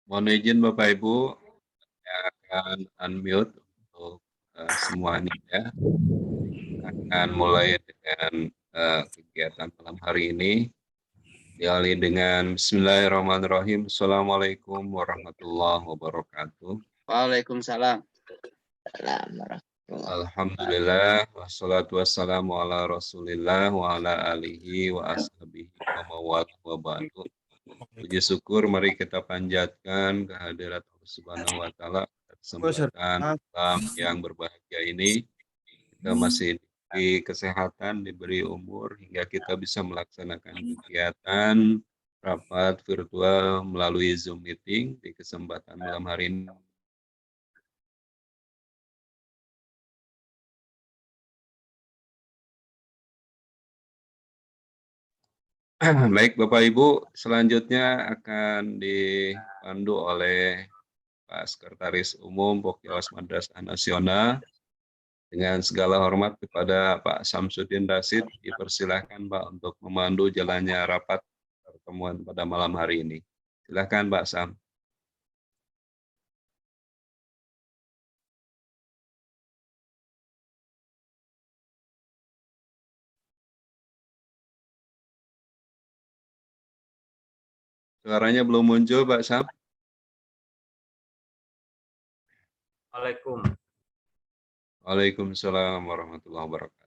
Mohon izin Bapak Ibu, saya akan unmute untuk semuanya ya. Akan mulai dengan kegiatan malam hari ini. Diawali dengan Bismillahirrahmanirrahim. Assalamualaikum warahmatullahi wabarakatuh. Waalaikumsalam. Alhamdulillah, wassalatu wassalamu ala rasulillah wa ala alihi wa ashabihi wa mawalah wa ba'du. Puji syukur mari kita panjatkan kehadirat Allah Subhanahu wa taala pada kesempatan malam yang berbahagia ini. Kita masih diberi kesehatan, diberi umur hingga kita bisa melaksanakan kegiatan rapat virtual melalui Zoom meeting di kesempatan malam hari ini. Baik Bapak Ibu, selanjutnya akan dipandu oleh Pak Sekretaris Umum Pokjawas Madrasah Nasional. Dengan segala hormat kepada Pak Samsudin Rasid, dipersilahkan Pak untuk memandu jalannya rapat pertemuan pada malam hari ini. Silakan Pak Sam. Suaranya belum muncul Pak Sam. Waalaikumsalam warahmatullahi wabarakatuh.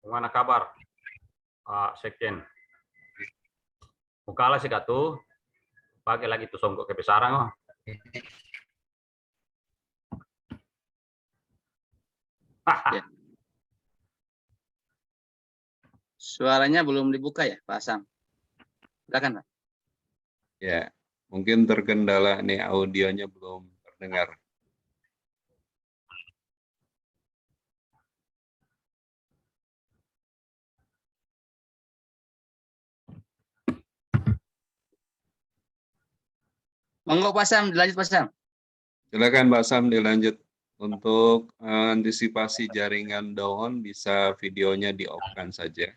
Gimana kabar, Pak Sekjen? Bukalah sih tuh, pakai lagi tuh songkok kebesaran. Oh. Ya. Suaranya belum dibuka ya, Pak Sam? Silakan, Pak. Ya, mungkin terkendala nih audionya belum terdengar. Monggo Pak Sam, dilanjut Pak Sam. Silakan Pak Sam dilanjut. Untuk antisipasi jaringan down bisa videonya di-off-kan saja.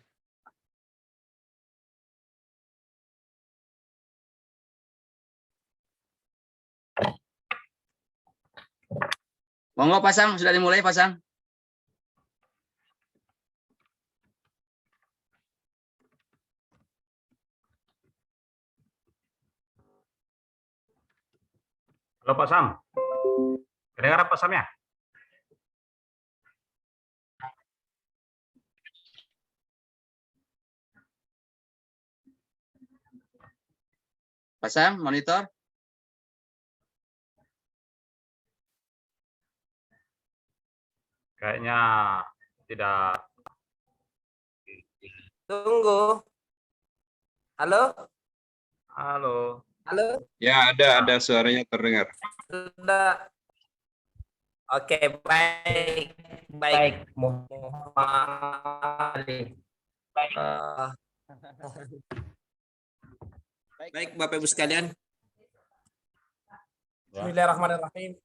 Monggo Pak Sam, sudah dimulai Pak Sam. Halo Pak Sam, kedengaran Pak Sam ya? Pak Sam, monitor. Kayaknya tidak. Tunggu. Halo? Halo. Halo? Ya, ada suaranya terdengar. Sudah. Oke, baik. Baik. Muhammad. Baik, Bapak Ibu sekalian. Bismillahirrahmanirrahim.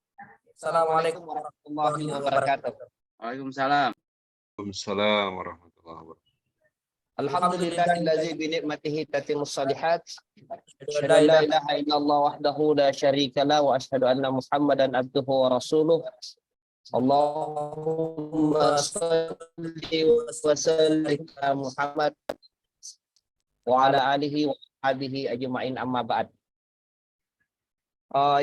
Assalamualaikum warahmatullahi wabarakatuh. Waalaikumsalam. Waalaikumsalam warahmatullahi wabarakatuh. Alhamdulillahillazi bi ni'matihi tatimmus shalihat. Asyhadu an la ilaha illallah wahdahu la syarika la wa asyhadu anna Muhammadan abduhu wa rasuluh. Allahumma shalli wa sallim ala Muhammad wa ala alihi wa sahbihi ajma'in amma ba'd.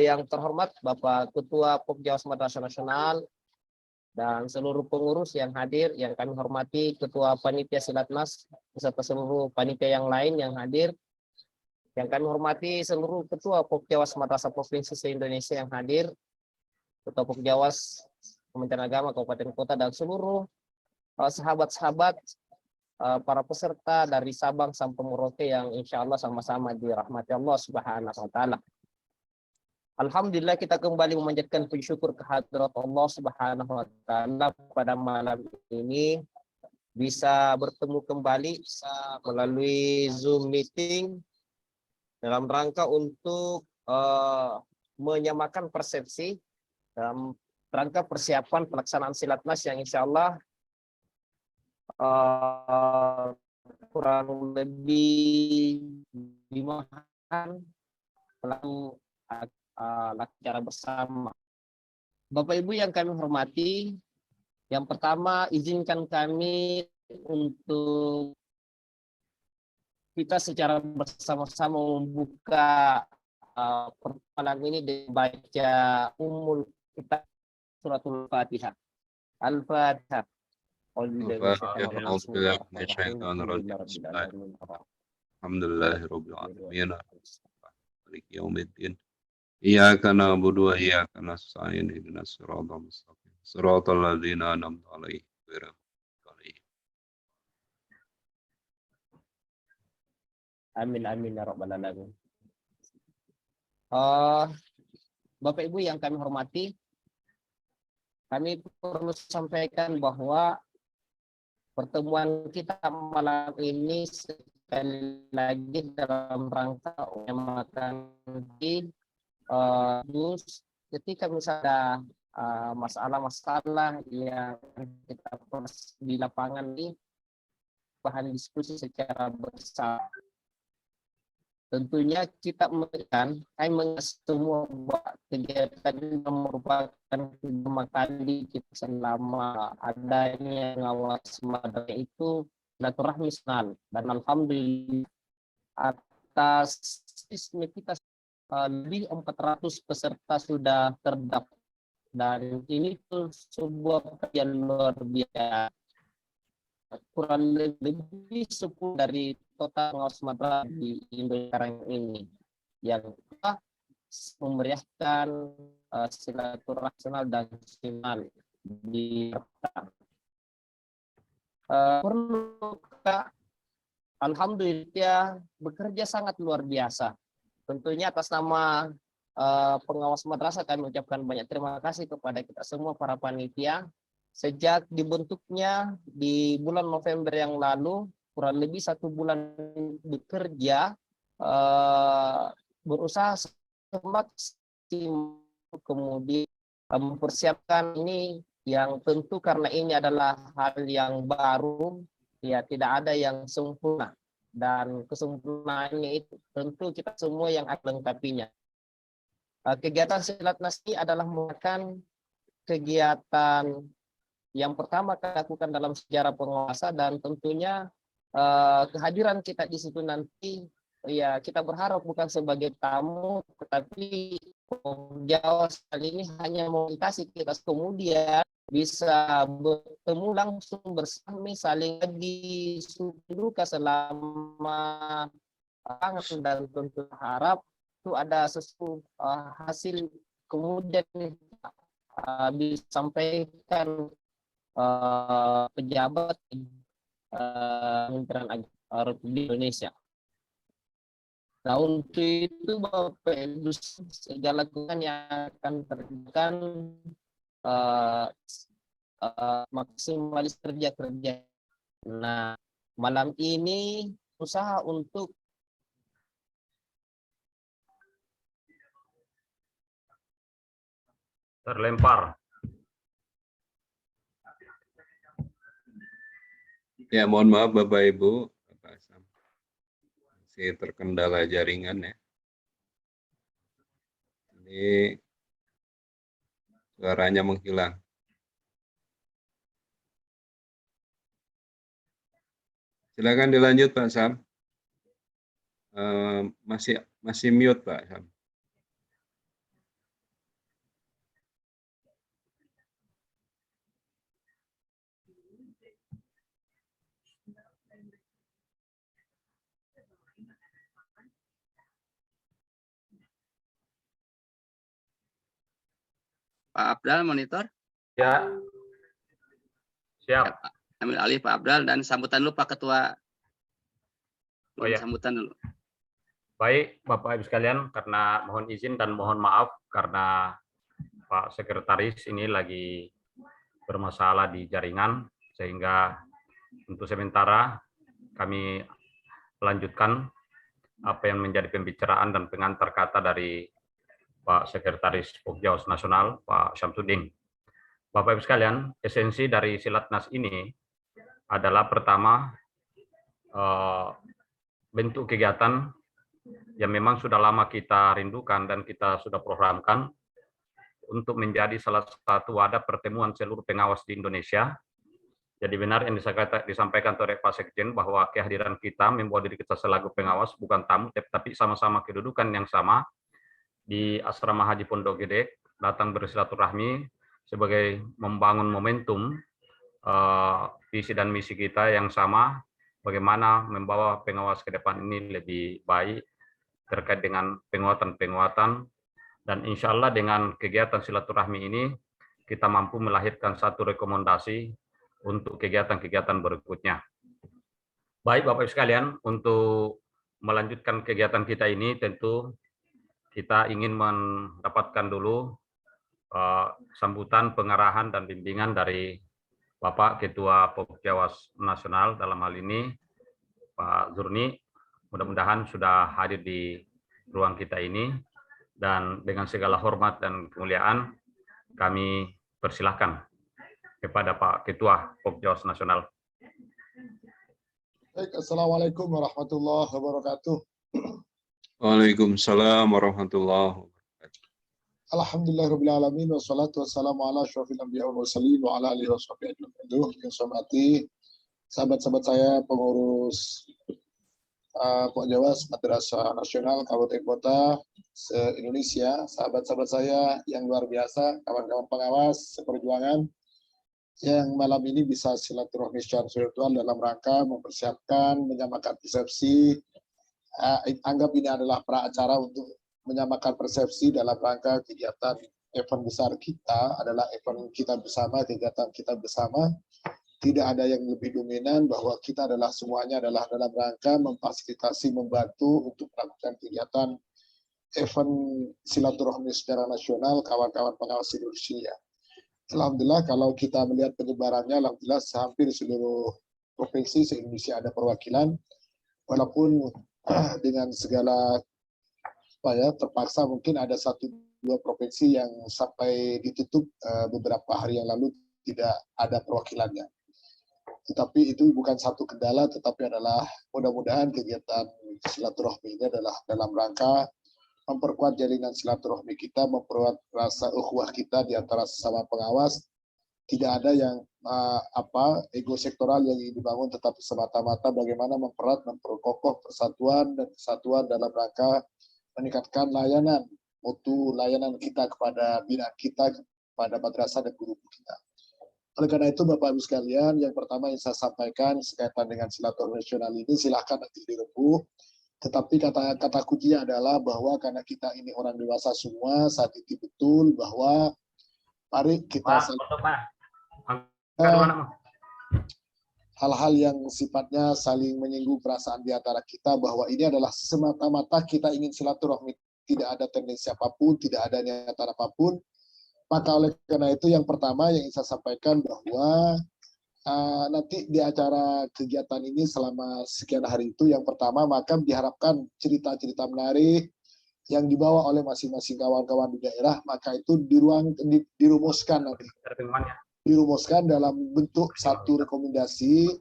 Yang terhormat Bapak Ketua Pokjawas Madrasah Nasional dan seluruh pengurus yang hadir, yang kami hormati Ketua Panitia Silatnas beserta seluruh panitia yang lain yang hadir, yang kami hormati seluruh Ketua Pokjawas Madrasah Provinsi se-Indonesia yang hadir, Ketua Pokjawas Kementerian Agama Kabupaten Kota dan seluruh sahabat-sahabat para peserta dari Sabang sampai Merauke yang insya Allah sama-sama dirahmati Allah Subhanahu wa Ta'ala. Alhamdulillah kita kembali memanjatkan puji syukur kehadirat Allah Subhanahu wa Ta'ala pada malam ini bisa bertemu kembali melalui Zoom meeting dalam rangka untuk menyamakan persepsi dalam rangka persiapan pelaksanaan Silatnas yang insya Allah eh, kurang lebih 5 hari lalu acara bersama. Bapak Ibu yang kami hormati, yang pertama izinkan kami untuk kita secara bersama-sama membuka pertemuan ini dengan baca Ummul Kitab Suratul Fatihah. Al-Fatihah. Alhamdulillahirabbil alamin. Maliki yaumiddin. Iyyaka na'budu wa iyyaka nasta'in. Ihdinas siratal mustaqim. Siratal ladzina an'amta 'alaihim ghairil maghdubi 'alaihim. Amin amin ya rabbal alamin. Bapak Ibu yang kami hormati, kami perlu sampaikan bahwa pertemuan kita malam ini sekali lagi dalam rangka menyamakan ketika misalnya masalah-masalah yang kita proses di lapangan ini bahan diskusi secara bersama. Tentunya kita kami semua kegiatan ini merupakan pertama kali kita selama adanya ngawas madrasah itu silaturahmi dan alhamdulillah atas sistem kita lebih 400 peserta sudah terdaftar dan ini tuh sebuah kajian luar biasa. Kurang lebih 10 dari total ngawas madrasah di Indonesia sekarang ini yang telah memeriahkan silaturahmi dan simal di perlu alhamdulillah bekerja sangat luar biasa. Tentunya atas nama pengawas madrasah kami ucapkan banyak terima kasih kepada kita semua para panitia. Sejak dibentuknya di bulan November yang lalu, kurang lebih 1 bulan bekerja, berusaha semaksimal kemudian mempersiapkan ini yang tentu karena ini adalah hal yang baru, ya tidak ada yang sempurna dan kesempurnaannya itu tentu kita semua yang akan melengkapinya. Kegiatan Silatnas ini adalah merupakan kegiatan yang pertama kali lakukan dalam sejarah penguasa dan tentunya kehadiran kita di situ nanti ya kita berharap bukan sebagai tamu tetapi Jawa kali ini hanya memfasilitasi kita kemudian bisa bertemu langsung bersama saling disuduka selama dan tentu harap itu ada sesuatu hasil kemudian disampaikan pejabat Kementerian Agama Republik Indonesia. Nah untuk itu Bapak Ibu segala lakukan yang akan terjadikan maksimalis kerja. Nah malam ini usaha untuk terlempar. Ya, mohon maaf Bapak Ibu, masih terkendala jaringan ya. Ini suaranya menghilang. Silakan dilanjut Pak Sam. Masih mute Pak Sam. Pak Abdal monitor. Ya. Siap. Ambil alih Pak Abdal dan sambutan dulu Pak Ketua. Oh ya. Sambutan dulu. Baik, Bapak Ibu sekalian, karena mohon izin dan mohon maaf karena Pak Sekretaris ini lagi bermasalah di jaringan, sehingga untuk sementara kami melanjutkan apa yang menjadi pembicaraan dan pengantar kata dari Pak Sekretaris Pokjawas Nasional, Pak Syamsuddin. Bapak Ibu sekalian, esensi dari Silatnas ini adalah pertama, bentuk kegiatan yang memang sudah lama kita rindukan dan kita sudah programkan untuk menjadi salah satu wadah pertemuan seluruh pengawas di Indonesia. Jadi benar yang disampaikan oleh Pak Sekjen bahwa kehadiran kita membawa diri kita selaku pengawas, bukan tamu, tapi sama-sama kedudukan yang sama di Asrama Haji Pondok Gede, datang bersilaturahmi sebagai membangun momentum visi dan misi kita yang sama, bagaimana membawa pengawas ke depan ini lebih baik terkait dengan penguatan-penguatan, dan insya Allah dengan kegiatan silaturahmi ini kita mampu melahirkan satu rekomendasi untuk kegiatan-kegiatan berikutnya. Baik Bapak Ibu sekalian, untuk melanjutkan kegiatan kita ini tentu kita ingin mendapatkan dulu sambutan, pengarahan, dan bimbingan dari Bapak Ketua Popjawas Nasional, dalam hal ini Pak Zurni. Mudah-mudahan sudah hadir di ruang kita ini, dan dengan segala hormat dan kemuliaan kami persilahkan kepada Pak Ketua Popjawas Nasional. Baik, Assalamualaikum warahmatullahi wabarakatuh. Waalaikumsalam warahmatullahi wabarakatuh. Alhamdulillahirrahmanirrahim. Wassalatu wassalamu ala asyrafil anbiya wal mursalin wa ala alihi washabihi ajma'in. Yang saya hormati sahabat-sahabat saya pengurus Popjawas Madrasah Nasional Kabupaten Kota se-Indonesia, sahabat-sahabat saya yang luar biasa, kawan-kawan pengawas seperjuangan yang malam ini bisa silaturahmi secara virtual dalam rangka mempersiapkan menyamakan persepsi. Anggap ini adalah pra-acara untuk menyamakan persepsi dalam rangka kegiatan event besar kita, adalah event kita bersama, kegiatan kita bersama. Tidak ada yang lebih dominan bahwa kita adalah semuanya adalah dalam rangka memfasilitasi, membantu untuk melakukan kegiatan event silaturahmi secara nasional kawan-kawan pengawas Indonesia. Alhamdulillah kalau kita melihat penyebarannya, alhamdulillah hampir seluruh provinsi se-Indonesia ada perwakilan, walaupun dengan segala terpaksa mungkin ada 1-2 provinsi yang sampai ditutup beberapa hari yang lalu tidak ada perwakilannya. Tetapi itu bukan satu kendala, tetapi adalah mudah-mudahan kegiatan silaturahmi ini adalah dalam rangka memperkuat jalinan silaturahmi kita, memperkuat rasa ukhuwah kita di antara sesama pengawas. Tidak ada yang ego sektoral yang ingin dibangun, tetapi semata-mata bagaimana mempererat, memperkokoh persatuan dan kesatuan dalam rangka meningkatkan layanan, mutu layanan kita kepada binaan kita, kepada madrasah dan guru kita. Oleh karena itu, Bapak Ibu sekalian, yang pertama yang saya sampaikan sekaitan dengan silaturahmi nasional ini, silahkan nanti dirembuh. Tetapi kata kuncinya adalah bahwa karena kita ini orang dewasa semua, saat itu betul bahwa mari kita hal-hal yang sifatnya saling menyinggung perasaan di antara kita, bahwa ini adalah semata-mata kita ingin silaturahmi, tidak ada tendensi apapun, tidak ada niatan apapun. Maka oleh karena itu yang pertama yang ingin saya sampaikan bahwa nanti di acara kegiatan ini selama sekian hari itu, yang pertama maka diharapkan cerita-cerita menarik yang dibawa oleh masing-masing kawan-kawan di daerah, maka itu dirumuskan nanti. Dirumuskan dalam bentuk satu rekomendasi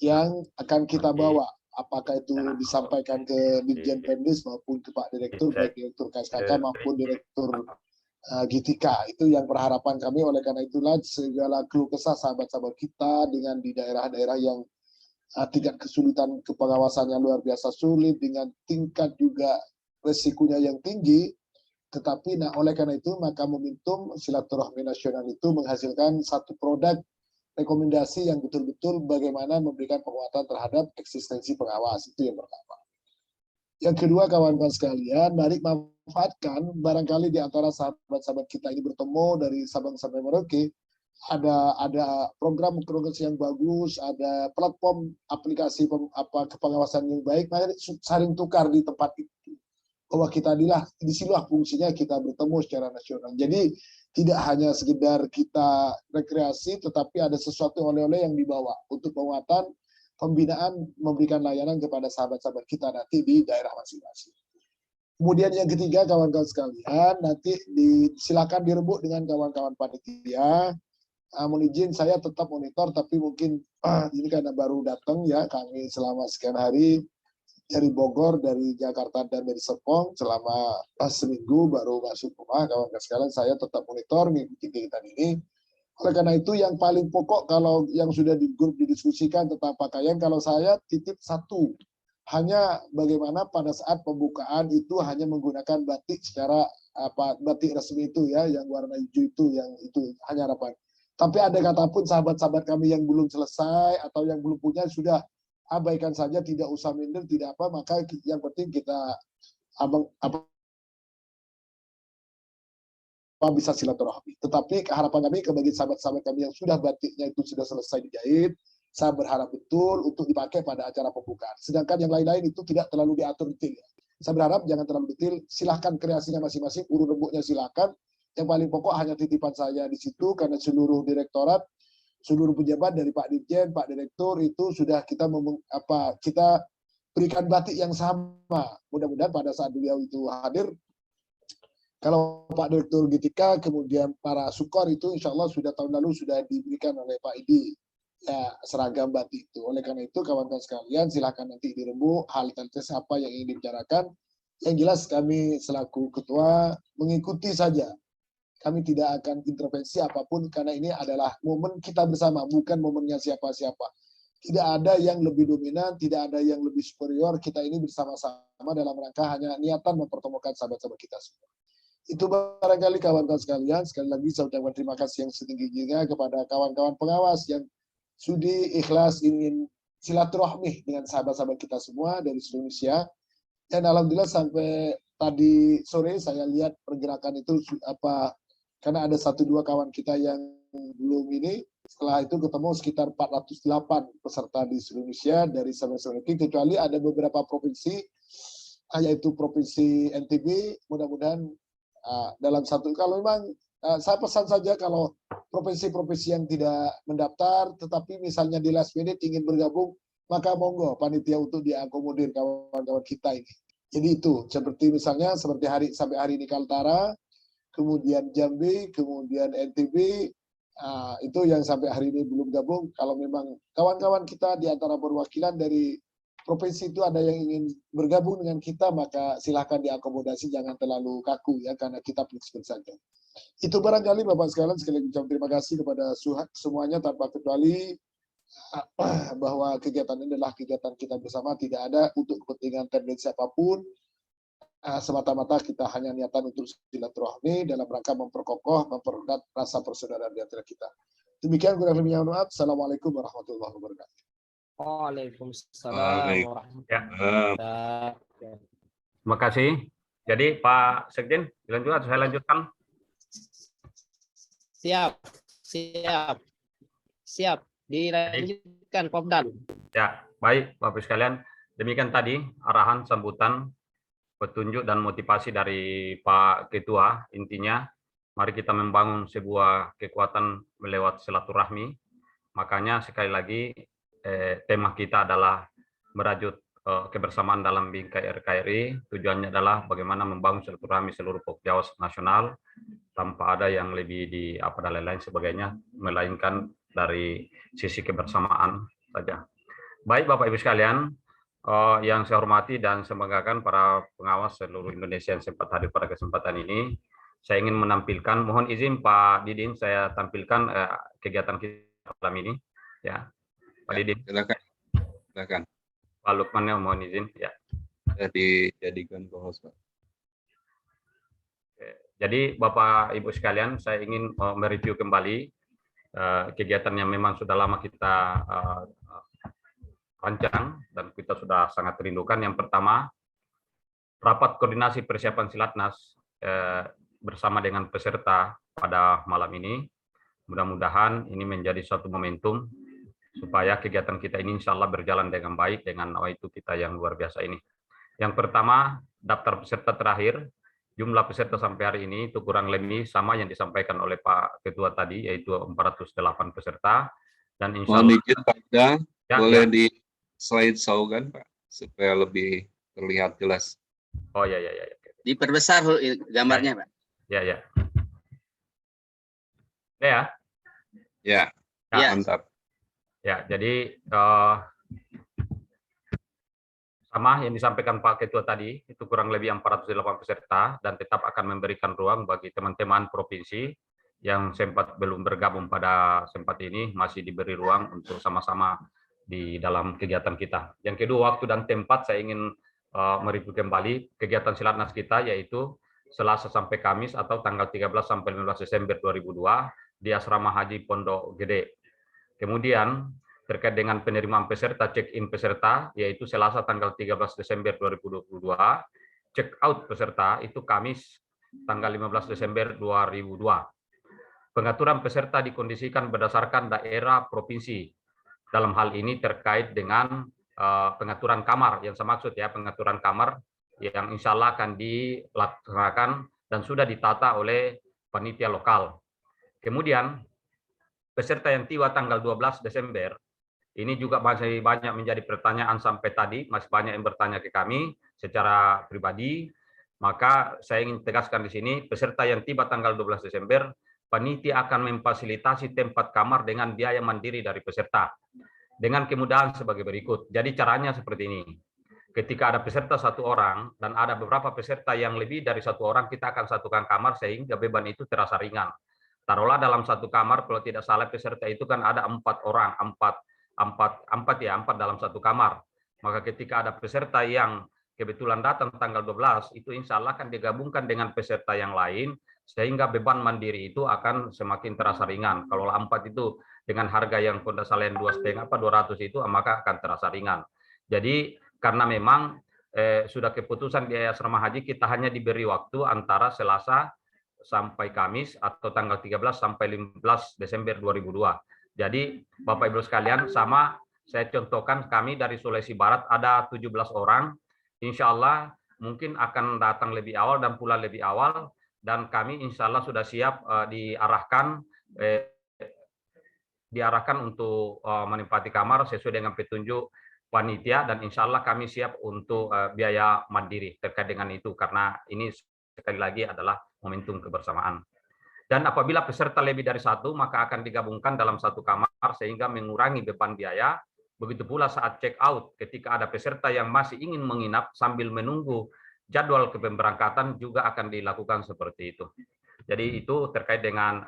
yang akan kita bawa. Apakah itu disampaikan ke Dirjen Pendidik maupun ke Pak Direktur, baik Direktur KSKK maupun Direktur GTK. Itu yang berharapan kami. Oleh karena itulah segala keluh kesah sahabat-sahabat kita dengan di daerah-daerah yang tingkat kesulitan kepengawasannya luar biasa sulit, dengan tingkat juga resikonya yang tinggi. Tetapi oleh karena itu maka momentum silaturahmi nasional itu menghasilkan satu produk rekomendasi yang betul-betul bagaimana memberikan penguatan terhadap eksistensi pengawas. Itu yang pertama. Yang kedua, kawan-kawan sekalian, mari manfaatkan barangkali di antara sahabat-sahabat kita ini bertemu dari Sabang sampai Merauke, ada program yang bagus, ada platform aplikasi kepengawasan yang baik, mari saling tukar di tempat itu. Bahwa kita disinilah fungsinya kita bertemu secara nasional. Jadi tidak hanya sekedar kita rekreasi, tetapi ada sesuatu oleh-oleh yang dibawa untuk penguatan pembinaan, memberikan layanan kepada sahabat-sahabat kita nanti di daerah masing-masing. Kemudian yang ketiga, kawan-kawan sekalian, nanti silakan dirembuk dengan kawan-kawan panitia mohon izin saya tetap monitor, tapi mungkin ini karena baru datang ya, kami selama sekian hari dari Bogor, dari Jakarta, dan dari Serpong selama seminggu baru masuk rumah. Kawan-kawan sekalian, saya tetap monitor mengikuti kegiatan ini. Oleh karena itu yang paling pokok kalau yang sudah di grup didiskusikan tentang pakaian, kalau saya titip satu, hanya bagaimana pada saat pembukaan itu hanya menggunakan batik secara batik resmi itu ya, yang warna hijau itu hanya harapan. Tapi ada kata pun sahabat-sahabat kami yang belum selesai atau yang belum punya, sudah abaikan saja, tidak usah minder, tidak apa, maka yang penting kita bisa silaturahmi. Tetapi harapan kami bagi sahabat-sahabat kami yang sudah batiknya itu sudah selesai dijahit, saya berharap betul untuk dipakai pada acara pembukaan. Sedangkan yang lain-lain itu tidak terlalu diatur detail. Saya berharap jangan terlalu detail, silahkan kreasinya masing-masing, urut rembuknya silahkan. Yang paling pokok hanya titipan saya di situ, karena seluruh direktorat, seluruh pejabat dari Pak Dirjen, Pak Direktur itu sudah kita berikan batik yang sama. Mudah-mudahan pada saat beliau itu hadir, kalau Pak Direktur GTK, kemudian para sukor itu insya Allah sudah tahun lalu sudah diberikan oleh Pak Idi ya seragam batik itu. Oleh karena itu kawan-kawan sekalian silahkan nanti dirembuk hal teknis apa yang ingin dibicarakan. Yang jelas kami selaku ketua mengikuti saja. Kami tidak akan intervensi apapun karena ini adalah momen kita bersama, bukan momennya siapa-siapa. Tidak ada yang lebih dominan, tidak ada yang lebih superior. Kita ini bersama-sama dalam rangka hanya niatan mempertemukan sahabat-sahabat kita semua. Itu barangkali kawan-kawan sekalian. Sekali lagi saya ucapkan terima kasih yang setinggi-tingginya kepada kawan-kawan pengawas yang sudi ikhlas ingin silaturahmi dengan sahabat-sahabat kita semua dari seluruh Indonesia. Dan alhamdulillah sampai tadi sore saya lihat pergerakan itu karena ada 1-2 kawan kita yang belum ini, setelah itu ketemu sekitar 408 peserta di seluruh Indonesia dari Sabang kecuali ada beberapa provinsi, yaitu provinsi NTB. Mudah-mudahan dalam satu, kalau memang saya pesan saja kalau provinsi-provinsi yang tidak mendaftar, tetapi misalnya di last minute ingin bergabung, maka monggo panitia untuk diakomodir kawan-kawan kita ini. Jadi itu, seperti misalnya sampai hari ini Kaltara, kemudian Jambi, kemudian NTB, itu yang sampai hari ini belum gabung. Kalau memang kawan-kawan kita di antara perwakilan dari provinsi itu ada yang ingin bergabung dengan kita, maka silahkan diakomodasi, jangan terlalu kaku ya, karena kita fleksibel saja. Itu barangkali Bapak sekalian, sekali lagi terima kasih kepada semuanya tanpa kecuali bahwa kegiatan ini adalah kegiatan kita bersama, tidak ada untuk kepentingan tendensi apapun, semata-mata kita hanya niatan untuk silaturahmi dalam rangka memperkokoh, mempererat rasa persaudaraan di antara kita. Demikian kurang lebihnya, Assalamualaikum warahmatullahi wabarakatuh. Waalaikumsalam warahmatullahi wabarakatuh. Terima kasih. Jadi Pak Sekjen, dilanjutkan, saya lanjutkan. Siap. Dilanjutkan, Popdan. Ya, baik Bapak sekalian. Demikian tadi arahan sambutan, petunjuk dan motivasi dari Pak Ketua. Intinya, mari kita membangun sebuah kekuatan lewat silaturahmi. Makanya sekali lagi tema kita adalah merajut kebersamaan dalam bingkai RKRI. Tujuannya adalah bagaimana membangun silaturahmi seluruh Pokjawas nasional tanpa ada yang lebih dan lain-lain sebagainya, melainkan dari sisi kebersamaan saja. Baik Bapak Ibu sekalian, yang saya hormati dan saya banggakan para pengawas seluruh Indonesia yang sempat hadir pada kesempatan ini. Saya ingin menampilkan, mohon izin Pak Didin, saya tampilkan kegiatan kita malam ini. Ya, Pak Didin. Silakan. Pak Lukman, mohon izin. Ya. Dijadikan co-host, Pak. Jadi Bapak Ibu sekalian, saya ingin mereview kembali kegiatan yang memang sudah lama kita rancang dan kita sudah sangat rindukan. Yang pertama, rapat koordinasi persiapan Silatnas bersama dengan peserta pada malam ini. Mudah-mudahan ini menjadi suatu momentum supaya kegiatan kita ini insya Allah berjalan dengan baik dengan nawaitu kita yang luar biasa ini. Yang pertama, daftar peserta terakhir, jumlah peserta sampai hari ini itu kurang lebih sama yang disampaikan oleh Pak Ketua tadi, yaitu 408 peserta. Dan insya Allah, boleh di slide show kan Pak, supaya lebih terlihat jelas. Oh ya. Diperbesar gambarnya Pak. Ya. Ya. Ya, Ya. mantap. Ya, jadi sama yang disampaikan Pak Ketua tadi, itu kurang lebih 408 peserta dan tetap akan memberikan ruang bagi teman-teman provinsi yang sempat belum bergabung pada sempat ini, masih diberi ruang untuk sama-sama di dalam kegiatan kita. Yang kedua, waktu dan tempat saya ingin mereview kembali kegiatan Silatnas kita, yaitu Selasa sampai Kamis atau tanggal 13 sampai 15 Desember 2002 di Asrama Haji Pondok Gede. Kemudian terkait dengan penerimaan peserta, check-in peserta, yaitu Selasa tanggal 13 Desember 2022, check-out peserta itu Kamis tanggal 15 Desember 2002. Pengaturan peserta dikondisikan berdasarkan daerah provinsi. Dalam hal ini terkait dengan pengaturan kamar, yang saya maksud ya, pengaturan kamar yang insya Allah akan dilaksanakan dan sudah ditata oleh panitia lokal. Kemudian, peserta yang tiba tanggal 12 Desember, ini juga masih banyak menjadi pertanyaan sampai tadi, masih banyak yang bertanya ke kami secara pribadi, maka saya ingin tegaskan di sini, peserta yang tiba tanggal 12 Desember, panitia akan memfasilitasi tempat kamar dengan biaya mandiri dari peserta, dengan kemudahan sebagai berikut. Jadi caranya seperti ini, ketika ada peserta satu orang, dan ada beberapa peserta yang lebih dari satu orang, kita akan satukan kamar sehingga beban itu terasa ringan. Taruhlah dalam satu kamar, kalau tidak salah peserta itu kan ada 4 orang, 4 dalam satu kamar. Maka ketika ada peserta yang kebetulan datang tanggal 12, itu insya Allah akan digabungkan dengan peserta yang lain, sehingga beban mandiri itu akan semakin terasa ringan. Kalau 4 itu dengan harga yang kalau salah 200 itu, maka akan terasa ringan. Jadi karena memang sudah keputusan di asrama haji, kita hanya diberi waktu antara Selasa sampai Kamis atau tanggal 13 sampai 15 Desember 2002. Jadi Bapak Ibu sekalian, sama saya contohkan kami dari Sulawesi Barat ada 17 orang, insya Allah mungkin akan datang lebih awal dan pulang lebih awal, dan kami insya Allah sudah siap diarahkan untuk menempati kamar sesuai dengan petunjuk panitia, dan insya Allah kami siap untuk biaya mandiri terkait dengan itu, karena ini sekali lagi adalah momentum kebersamaan. Dan apabila peserta lebih dari satu, maka akan digabungkan dalam satu kamar sehingga mengurangi beban biaya. Begitu pula saat check out, ketika ada peserta yang masih ingin menginap sambil menunggu jadwal keberangkatan juga akan dilakukan seperti itu. Jadi itu terkait dengan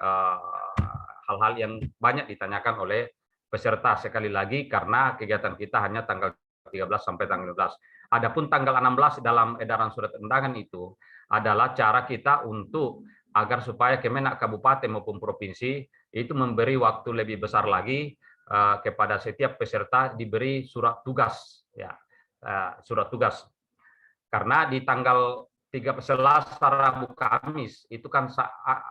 hal-hal yang banyak ditanyakan oleh peserta, sekali lagi karena kegiatan kita hanya tanggal 13 sampai tanggal 15. Adapun tanggal 16 dalam edaran surat undangan itu adalah cara kita untuk agar supaya Kemenak Kabupaten maupun Provinsi itu memberi waktu lebih besar lagi kepada setiap peserta diberi surat tugas, ya, surat tugas. Karena di tanggal 3 Selasa, Rabu, Kamis itu kan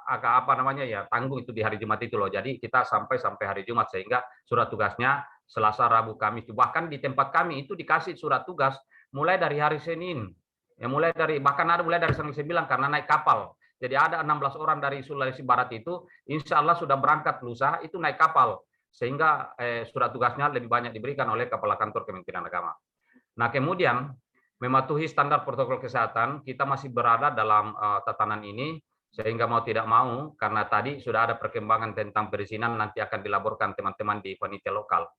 agak apa namanya ya, tanggung itu di hari Jumat itu loh. Jadi kita sampai hari Jumat, sehingga surat tugasnya Selasa, Rabu, Kamis. Bahkan di tempat kami itu dikasih surat tugas mulai dari hari Senin. Ya, bahkan ada mulai dari Senin 9 karena naik kapal. Jadi ada 16 orang dari Sulawesi Barat itu, insya Allah sudah berangkat lusa, itu naik kapal. Sehingga surat tugasnya lebih banyak diberikan oleh Kepala Kantor Kementerian Agama. Nah, kemudian mematuhi standar protokol kesehatan, kita masih berada dalam tatanan ini, sehingga mau tidak mau, karena tadi sudah ada perkembangan tentang perizinan, nanti akan dilaporkan teman-teman di panitia lokal.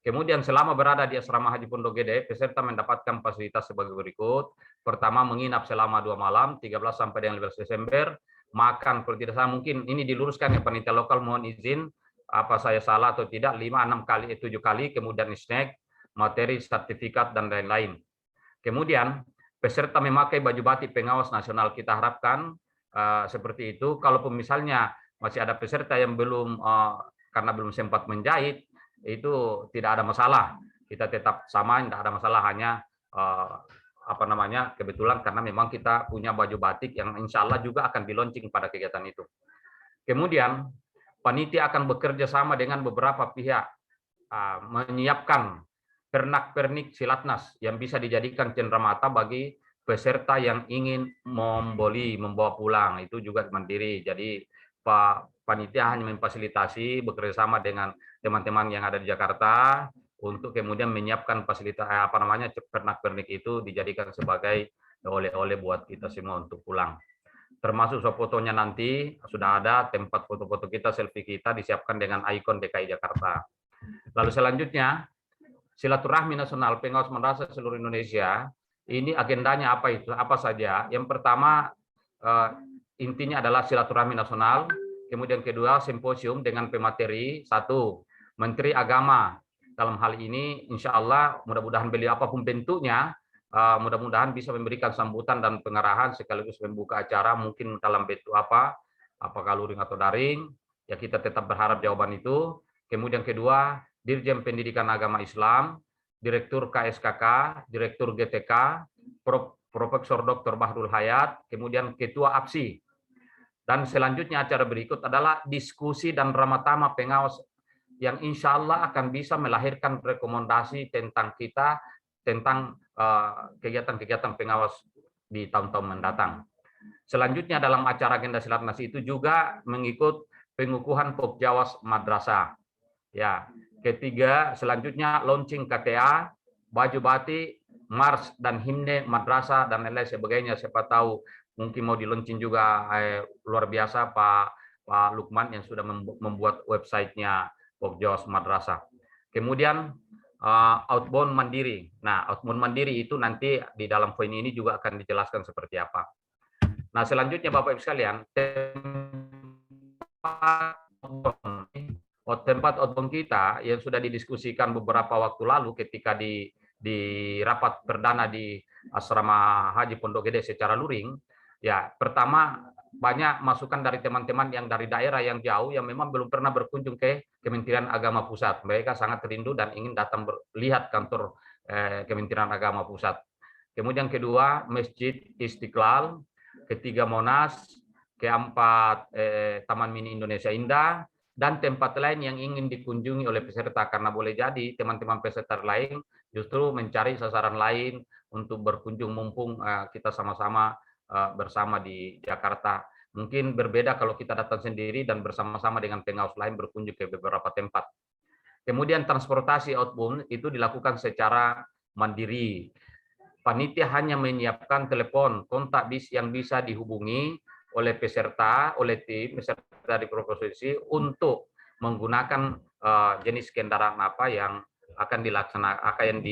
Kemudian selama berada di asrama Haji Pondok Gede, peserta mendapatkan fasilitas sebagai berikut. Pertama, menginap selama 2 malam, 13 sampai dengan 15 Desember. Makan, kalau tidak salah mungkin ini diluruskan ya panitia lokal, mohon izin, apa saya salah atau tidak, 5, 6 kali, 7 kali, kemudian snack, materi, sertifikat, dan lain-lain. Kemudian, peserta memakai baju batik pengawas nasional, kita harapkan seperti itu. Kalaupun misalnya masih ada peserta yang belum, karena belum sempat menjahit, itu tidak ada masalah, kita tetap sama, tidak ada masalah, hanya kebetulan karena memang kita punya baju batik yang insya Allah juga akan di-launching pada kegiatan itu. Kemudian panitia akan bekerja sama dengan beberapa pihak menyiapkan pernak-pernik Silatnas yang bisa dijadikan cenderamata bagi peserta yang ingin membawa pulang, itu juga mandiri. Jadi Pak panitia hanya memfasilitasi, bekerjasama dengan teman-teman yang ada di Jakarta untuk kemudian menyiapkan fasilitas pernak-pernik itu dijadikan sebagai oleh-oleh buat kita semua untuk pulang. termasuk fotonya nanti sudah ada tempat foto-foto kita, selfie kita disiapkan dengan ikon DKI Jakarta. Lalu selanjutnya, silaturahmi nasional pengawas madrasah seluruh Indonesia. Ini agendanya apa itu? Apa saja? Yang pertama, intinya adalah silaturahmi nasional. Kemudian kedua, simposium dengan pemateri. Satu, Menteri Agama. Dalam hal ini, insya Allah, mudah-mudahan beliau apapun bentuknya, mudah-mudahan bisa memberikan sambutan dan pengarahan sekaligus membuka acara, mungkin dalam bentuk apakah luring atau daring. Ya, kita tetap berharap jawaban itu. Kemudian kedua, Dirjen Pendidikan Agama Islam, Direktur KSKK, Direktur GTK, Profesor Dr. Bahrul Hayat, kemudian Ketua APSI. Dan selanjutnya acara berikut adalah diskusi dan ramah-tamah pengawas yang insya Allah akan bisa melahirkan rekomendasi tentang kita, tentang kegiatan-kegiatan pengawas di tahun-tahun mendatang. Selanjutnya dalam acara agenda Silatnas itu juga mengikut pengukuhan Pokjawas Madrasah. Ya, ketiga, selanjutnya launching KTA, baju batik, mars dan himne madrasah dan lain-lain sebagainya. Siapa tahu mungkin mau di-launching juga luar biasa Pak Lukman yang sudah membuat websitenya Pokjawas Madrasah. Kemudian outbound mandiri. Nah, outbound mandiri itu nanti di dalam poin ini juga akan dijelaskan seperti apa. Nah, selanjutnya Bapak Ibu sekalian, tempat outbound kita yang sudah didiskusikan beberapa waktu lalu ketika di rapat perdana di Asrama Haji Pondok Gede secara luring. Ya, pertama banyak masukan dari teman-teman yang dari daerah yang jauh yang memang belum pernah berkunjung ke Kementerian Agama Pusat. Mereka sangat rindu dan ingin datang lihat kantor Kementerian Agama Pusat. Kemudian kedua, Masjid Istiqlal, ketiga Monas, keempat Taman Mini Indonesia Indah, dan tempat lain yang ingin dikunjungi oleh peserta, karena boleh jadi teman-teman peserta lain justru mencari sasaran lain untuk berkunjung mumpung kita sama-sama bersama di Jakarta. Mungkin berbeda kalau kita datang sendiri dan bersama-sama dengan pengawas lain berkunjung ke beberapa tempat. Kemudian transportasi outbound itu dilakukan secara mandiri. Panitia hanya menyiapkan telepon kontak bis yang bisa dihubungi oleh peserta, oleh tim peserta di provinsi untuk menggunakan jenis kendaraan apa yang akan dilaksanakan,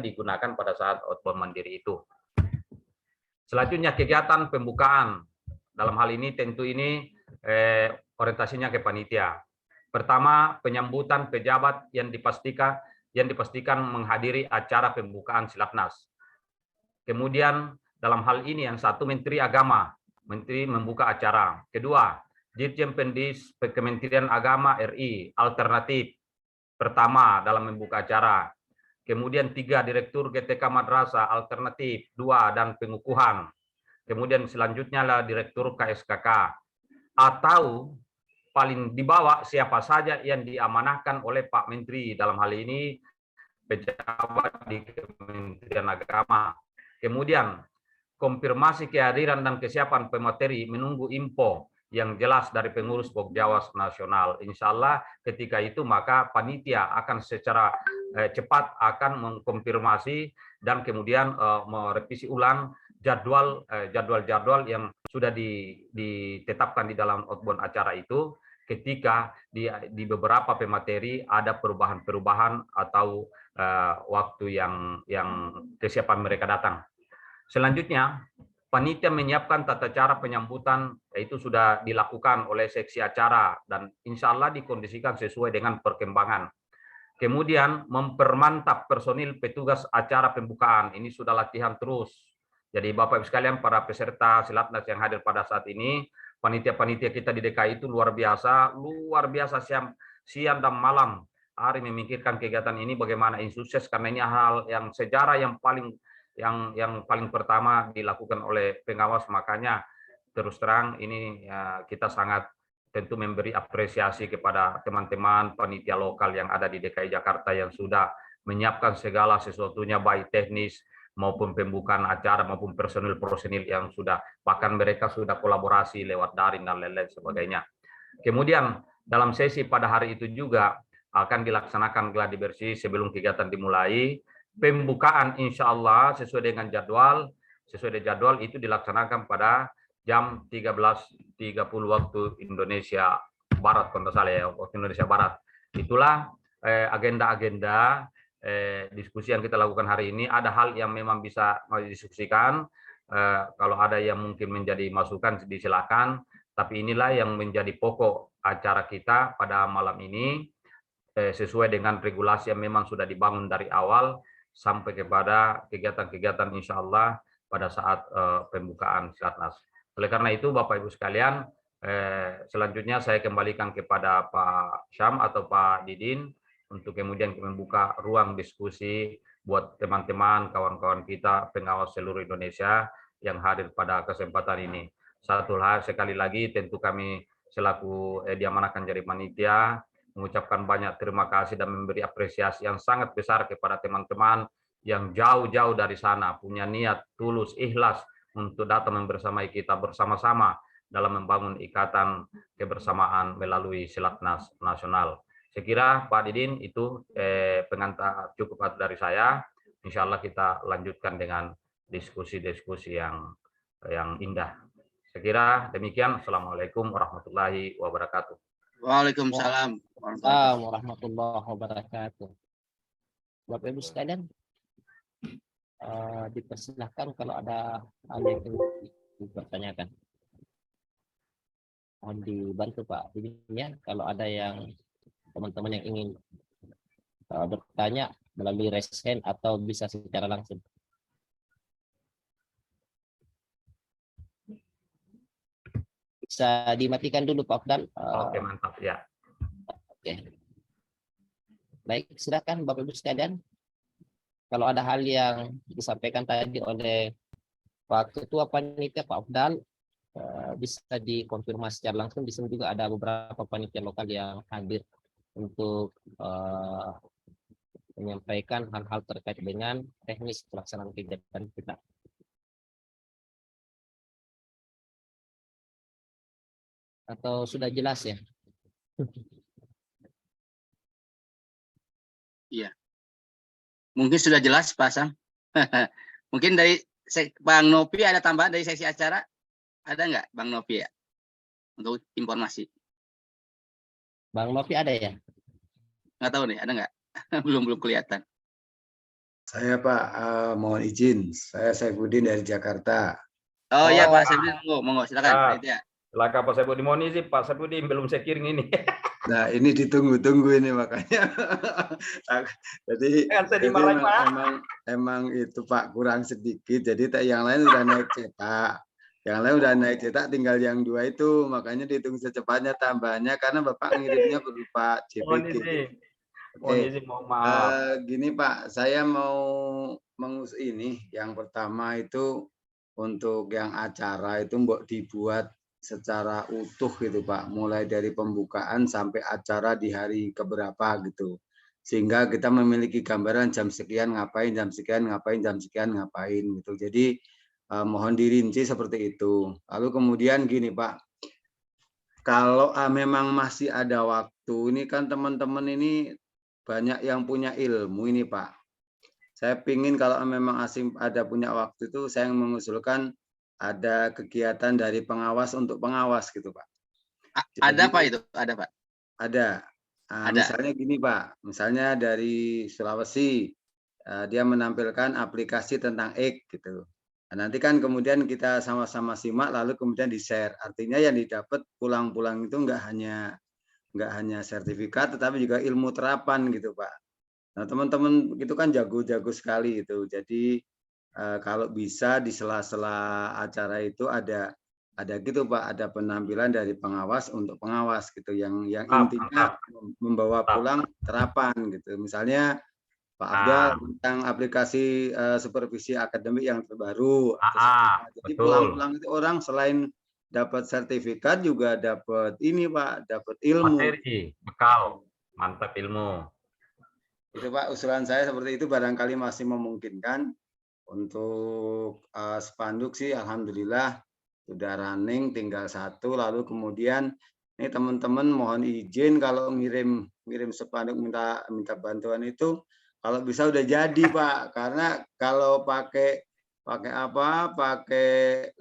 digunakan pada saat outbound mandiri itu. Selanjutnya kegiatan pembukaan. Dalam hal ini tentu ini orientasinya ke panitia. Pertama, penyambutan pejabat yang dipastikan menghadiri acara pembukaan Silatnas. Kemudian dalam hal ini yang satu Menteri Agama, Menteri membuka acara. Kedua, Dirjen Pendis Kementerian Agama RI, alternatif pertama dalam membuka acara. Kemudian 3, Direktur GTK Madrasah, alternatif 2 dan pengukuhan. Kemudian selanjutnya lah Direktur KSKK. Atau paling di bawah siapa saja yang diamanahkan oleh Pak Menteri, dalam hal ini pejabat di Kementerian Agama. Kemudian konfirmasi kehadiran dan kesiapan pemateri menunggu info yang jelas dari pengurus Pokjawas Nasional. Insya Allah ketika itu maka panitia akan secara cepat akan mengkonfirmasi dan kemudian merevisi ulang jadwal-jadwal yang sudah ditetapkan di dalam outbound acara itu ketika di beberapa pemateri ada perubahan-perubahan atau waktu yang kesiapan mereka datang. Selanjutnya, panitia menyiapkan tata cara penyambutan, itu sudah dilakukan oleh seksi acara dan insya Allah dikondisikan sesuai dengan perkembangan. Kemudian mempermantap personil petugas acara pembukaan, ini sudah latihan terus. Jadi Bapak Ibu sekalian, para peserta Silatnas yang hadir pada saat ini, panitia-panitia kita di DKI itu luar biasa siang dan malam hari memikirkan kegiatan ini bagaimana ini sukses, karena ini hal yang sejarah yang paling pertama dilakukan oleh pengawas. Makanya terus terang ini ya, kita sangat tentu memberi apresiasi kepada teman-teman panitia lokal yang ada di DKI Jakarta yang sudah menyiapkan segala sesuatunya, baik teknis maupun pembukaan acara maupun personil-personil yang sudah, bahkan mereka sudah kolaborasi lewat daring dan lain-lain sebagainya. Kemudian dalam sesi pada hari itu juga akan dilaksanakan gladi bersih sebelum kegiatan dimulai. Pembukaan insya Allah sesuai dengan jadwal itu dilaksanakan pada jam 13.30 waktu Indonesia Barat, kalau tidak salah ya, waktu Indonesia Barat. Itulah agenda-agenda diskusi yang kita lakukan hari ini. Ada hal yang memang bisa didiskusikan, kalau ada yang mungkin menjadi masukan disilakan, tapi inilah yang menjadi pokok acara kita pada malam ini, sesuai dengan regulasi yang memang sudah dibangun dari awal sampai kepada kegiatan-kegiatan insya Allah pada saat pembukaan Silatnas. Oleh karena itu, Bapak Ibu sekalian, selanjutnya saya kembalikan kepada Pak Syam atau Pak Didin untuk kemudian membuka ruang diskusi buat teman-teman, kawan-kawan kita, pengawas seluruh Indonesia yang hadir pada kesempatan ini. Satu hal sekali lagi, tentu kami selaku diamanahkan jadi panitia mengucapkan banyak terima kasih dan memberi apresiasi yang sangat besar kepada teman-teman yang jauh-jauh dari sana punya niat tulus, ikhlas untuk datang membersamai kita bersama-sama dalam membangun ikatan kebersamaan melalui Silatnas nasional. Saya kira Pak Didin itu pengantar cukup dari saya. Insya Allah kita lanjutkan dengan diskusi-diskusi yang indah. Saya kira demikian. Assalamualaikum warahmatullahi wabarakatuh. Waalaikumsalam warahmatullahi wabarakatuh. Bapak Ibu sekalian, dipersilahkan kalau ada hal yang ingin dipertanyakan. Mohon dibantu Pak Didin ya, kalau ada yang teman-teman yang ingin bertanya melalui raise hand atau bisa secara langsung. Bisa dimatikan dulu Pak Afdal. Oke, mantap ya. Oke. Baik, silakan Bapak Ibu sekalian. Kalau ada hal yang disampaikan tadi oleh Pak Ketua Panitia Pak Afdal, bisa dikonfirmasi secara langsung. Di sini juga ada beberapa panitia lokal yang hadir untuk menyampaikan hal-hal terkait dengan teknis pelaksanaan kegiatan kita. Atau sudah jelas ya? Iya. Mungkin sudah jelas Pak Sam. Mungkin dari Bang Nopi ada tambahan dari seksi acara? Ada nggak Bang Nopi ya? Untuk informasi. Bang Nopi ada ya? Nggak tahu nih, ada nggak? belum kelihatan. Saya Pak, mohon izin. Saya Saifuddin dari Jakarta. Oh iya Pak Saifuddin, monggo silakan. Silakan Pak Saifuddin, mohon izin Pak Saifuddin, belum saya kirim ini. Nah ini ditunggu-tunggu ini makanya. Jadi emang itu Pak kurang sedikit. Jadi yang lain udah naik cetak. Yang lain udah naik cetak, tinggal yang 2 itu. Makanya dihitung secepatnya tambahannya karena Bapak ngirimnya berupa JPG. Oke. Mohon maaf. Gini Pak, saya mau ini. Yang pertama itu untuk yang acara itu dibuat secara utuh gitu Pak, mulai dari pembukaan sampai acara di hari keberapa gitu, sehingga kita memiliki gambaran jam sekian ngapain, jam sekian ngapain, jam sekian ngapain gitu. Jadi mohon dirinci seperti itu. Lalu kemudian gini Pak, kalau memang masih ada waktu, ini kan teman-teman ini banyak yang punya ilmu ini Pak. Saya pingin kalau memang ada punya waktu itu, saya mengusulkan ada kegiatan dari pengawas untuk pengawas gitu Pak. Ada Pak itu? Ada Pak? Ada. Misalnya gini Pak, misalnya dari Sulawesi, dia menampilkan aplikasi tentang X gitu. Nah, nanti kan kemudian kita sama-sama simak, lalu kemudian di-share. Artinya yang didapat pulang-pulang itu nggak hanya sertifikat, tetapi juga ilmu terapan gitu Pak. Nah teman-teman itu kan jago-jago sekali itu. Jadi kalau bisa di sela-sela acara itu ada gitu Pak, ada penampilan dari pengawas untuk pengawas gitu yang intinya membawa pulang terapan gitu. Misalnya Pak Afdal tentang aplikasi supervisi akademik yang terbaru. Jadi pulang-pulang itu orang selain dapat sertifikat juga dapat ini Pak, dapat ilmu. Materi, bekal, mantap ilmu. Itu Pak, usulan saya seperti itu, barangkali masih memungkinkan. Untuk spanduk sih alhamdulillah sudah running, tinggal 1. Lalu kemudian ini teman-teman mohon izin kalau ngirim spanduk minta bantuan itu kalau bisa udah jadi Pak, karena kalau pakai pakai apa? Pakai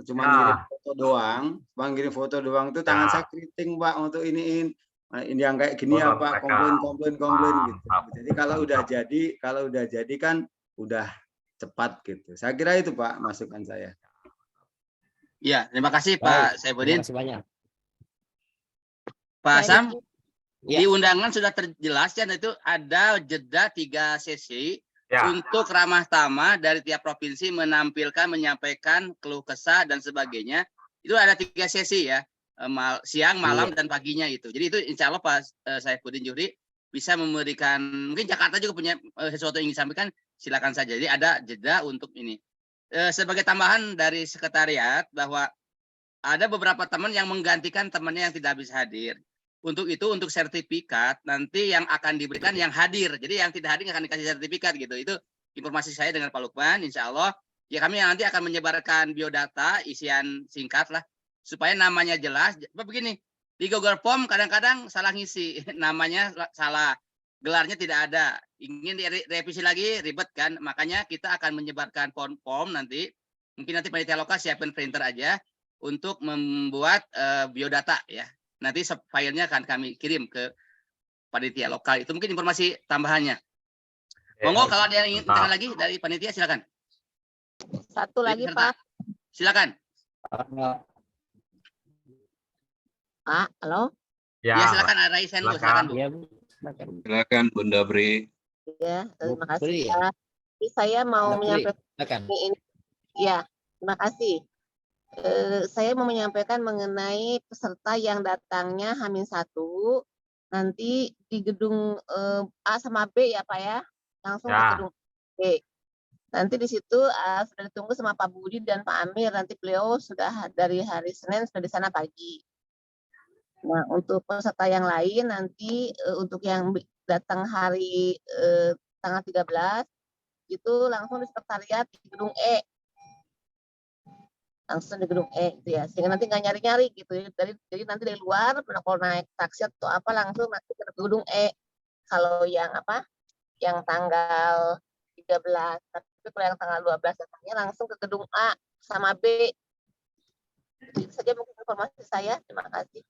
cuma ngirim foto doang. Bang ngirim foto doang itu tangan saya keriting, Pak, untuk iniin. Ini yang kayak gini ya, Pak, komplain gitu. Jadi kalau udah jadi kan udah cepat gitu. Saya kira itu, Pak, masukan saya. Ya, terima kasih Baik, Pak Saifuddin. terima kasih banyak. Pak Sam, Ya. di undangan sudah terjelas ya, itu ada jeda 3 sesi untuk ramah tamah dari tiap provinsi menampilkan, menyampaikan keluh kesah dan sebagainya. Itu ada 3 sesi ya, siang, malam, dan paginya itu. Jadi itu insya Allah Pak Saifuddin Juhri bisa memberikan, mungkin Jakarta juga punya sesuatu yang ingin disampaikan, silakan saja. Jadi ada jeda untuk ini. Sebagai tambahan dari sekretariat bahwa ada beberapa teman yang menggantikan temannya yang tidak bisa hadir. Untuk itu, untuk sertifikat nanti yang akan diberikan yang hadir. Jadi yang tidak hadir akan dikasih sertifikat gitu. Itu informasi saya dengan Pak Lukman. Insya Allah ya kami nanti akan menyebarkan biodata isian singkat lah supaya namanya jelas. Begini, di Google Form kadang-kadang salah ngisi, namanya salah, gelarnya tidak ada. Ingin direvisi lagi ribet kan? Makanya kita akan menyebarkan form nanti. Mungkin nanti panitia lokal siapin printer aja untuk membuat biodata ya. Nanti filenya akan kami kirim ke panitia lokal. Itu mungkin informasi tambahannya. Monggo kalau ada yang ingin tanya lagi dari panitia silakan. Satu lagi Pak. Silakan. Pak, halo. Ya silakan Raisen Bu, silakan Bu. Silakan Bunda Bri. Ya, terima kasih ya. Saya mau menyampaikan ini. Ya, terima kasih. Saya mau menyampaikan mengenai peserta yang datangnya H-1 nanti di gedung A sama B ya Pak ya, langsung ke gedung B. Nanti di situ sudah ditunggu sama Pak Budi dan Pak Amir, nanti beliau sudah dari hari Senin sudah di sana pagi. Nah untuk peserta yang lain nanti untuk yang datang hari tanggal 13 itu langsung di sekretariat di gedung E. Langsung di gedung E gitu ya, sehingga nanti nggak nyari-nyari gitu ya. Jadi nanti dari luar kalau naik taksi atau apa langsung nanti ke gedung E. Kalau yang apa yang tanggal 13, tapi kalau yang tanggal 12 datangnya langsung ke gedung A sama B. Itu saja mungkin informasi saya, terima kasih.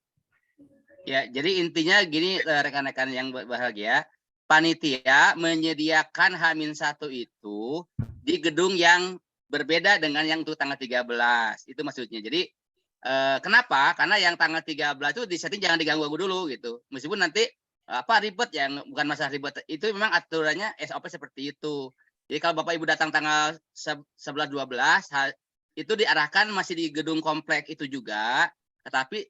Ya, jadi intinya gini rekan-rekan yang bahagia, panitia menyediakan H-1 itu di gedung yang berbeda dengan yang untuk tanggal 13. Itu maksudnya. Jadi kenapa? Karena yang tanggal 13 itu disetting jangan diganggu dulu gitu. Meskipun nanti ribet yang bukan masalah ribet, itu memang aturannya SOP seperti itu. Jadi kalau Bapak Ibu datang tanggal 11-12 itu diarahkan masih di gedung komplek itu juga, tetapi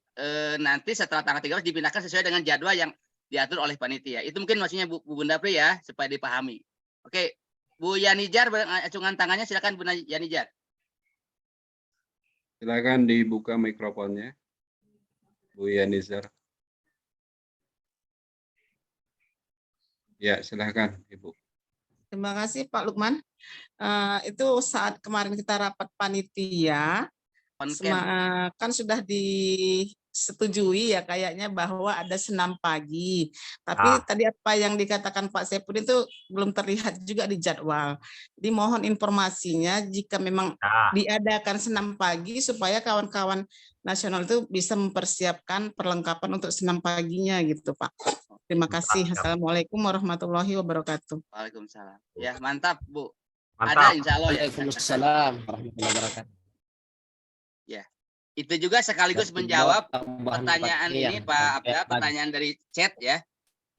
nanti setelah tanggal 13 dipindahkan sesuai dengan jadwal yang diatur oleh panitia. Itu mungkin maksudnya Bu Bunda Pri ya, supaya dipahami. Oke. Bu Yanijar acungan tangannya, silakan Bu Yanijar. Silakan dibuka mikrofonnya, Bu Yanijar. Ya, silakan Ibu. Terima kasih Pak Lukman. Itu saat kemarin kita rapat panitia, kan sudah disetujui ya kayaknya bahwa ada senam pagi. Tapi tadi apa yang dikatakan Pak Saifuddin itu belum terlihat juga di jadwal. Jadi mohon informasinya jika memang diadakan senam pagi supaya kawan-kawan nasional itu bisa mempersiapkan perlengkapan untuk senam paginya gitu Pak. Terima kasih. Assalamualaikum warahmatullahi wabarakatuh. Waalaikumsalam. Ya mantap Bu. Mantap. Ada insya Allah. Waalaikumsalam warahmatullahi wabarakatuh. Ya, itu juga sekaligus menjawab pertanyaan ini Pak Abda, pertanyaan dari chat ya.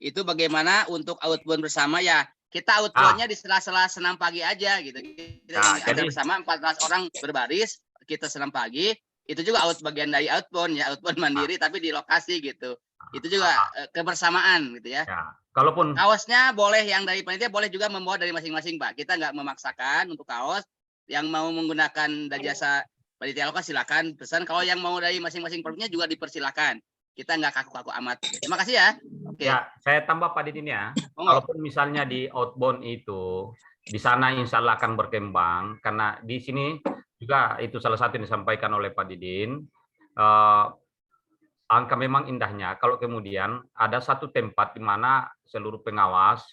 Itu bagaimana untuk outbound bersama ya. Kita outboundnya di sela-sela senam pagi aja gitu. Kita ada bersama 14 orang berbaris, kita senam pagi. Itu juga bagian dari outbound ya, outbound mandiri tapi di lokasi gitu. Itu juga kebersamaan gitu ya. Kalaupun kaosnya boleh yang dari panitia, boleh juga membawa dari masing-masing Pak. Kita nggak memaksakan untuk kaos. Yang mau menggunakan jasa panitia lokal silakan pesan. Kalau yang mau dari masing-masing provinsinya juga dipersilakan. Kita nggak kaku-kaku amat. Terima kasih ya. Oke. Ya, saya tambah Pak Didin ya. Kalaupun misalnya di outbound itu, di sana insya Allah akan berkembang. Karena di sini juga itu salah satu yang disampaikan oleh Pak Didin. Angka memang indahnya kalau kemudian ada satu tempat di mana seluruh pengawas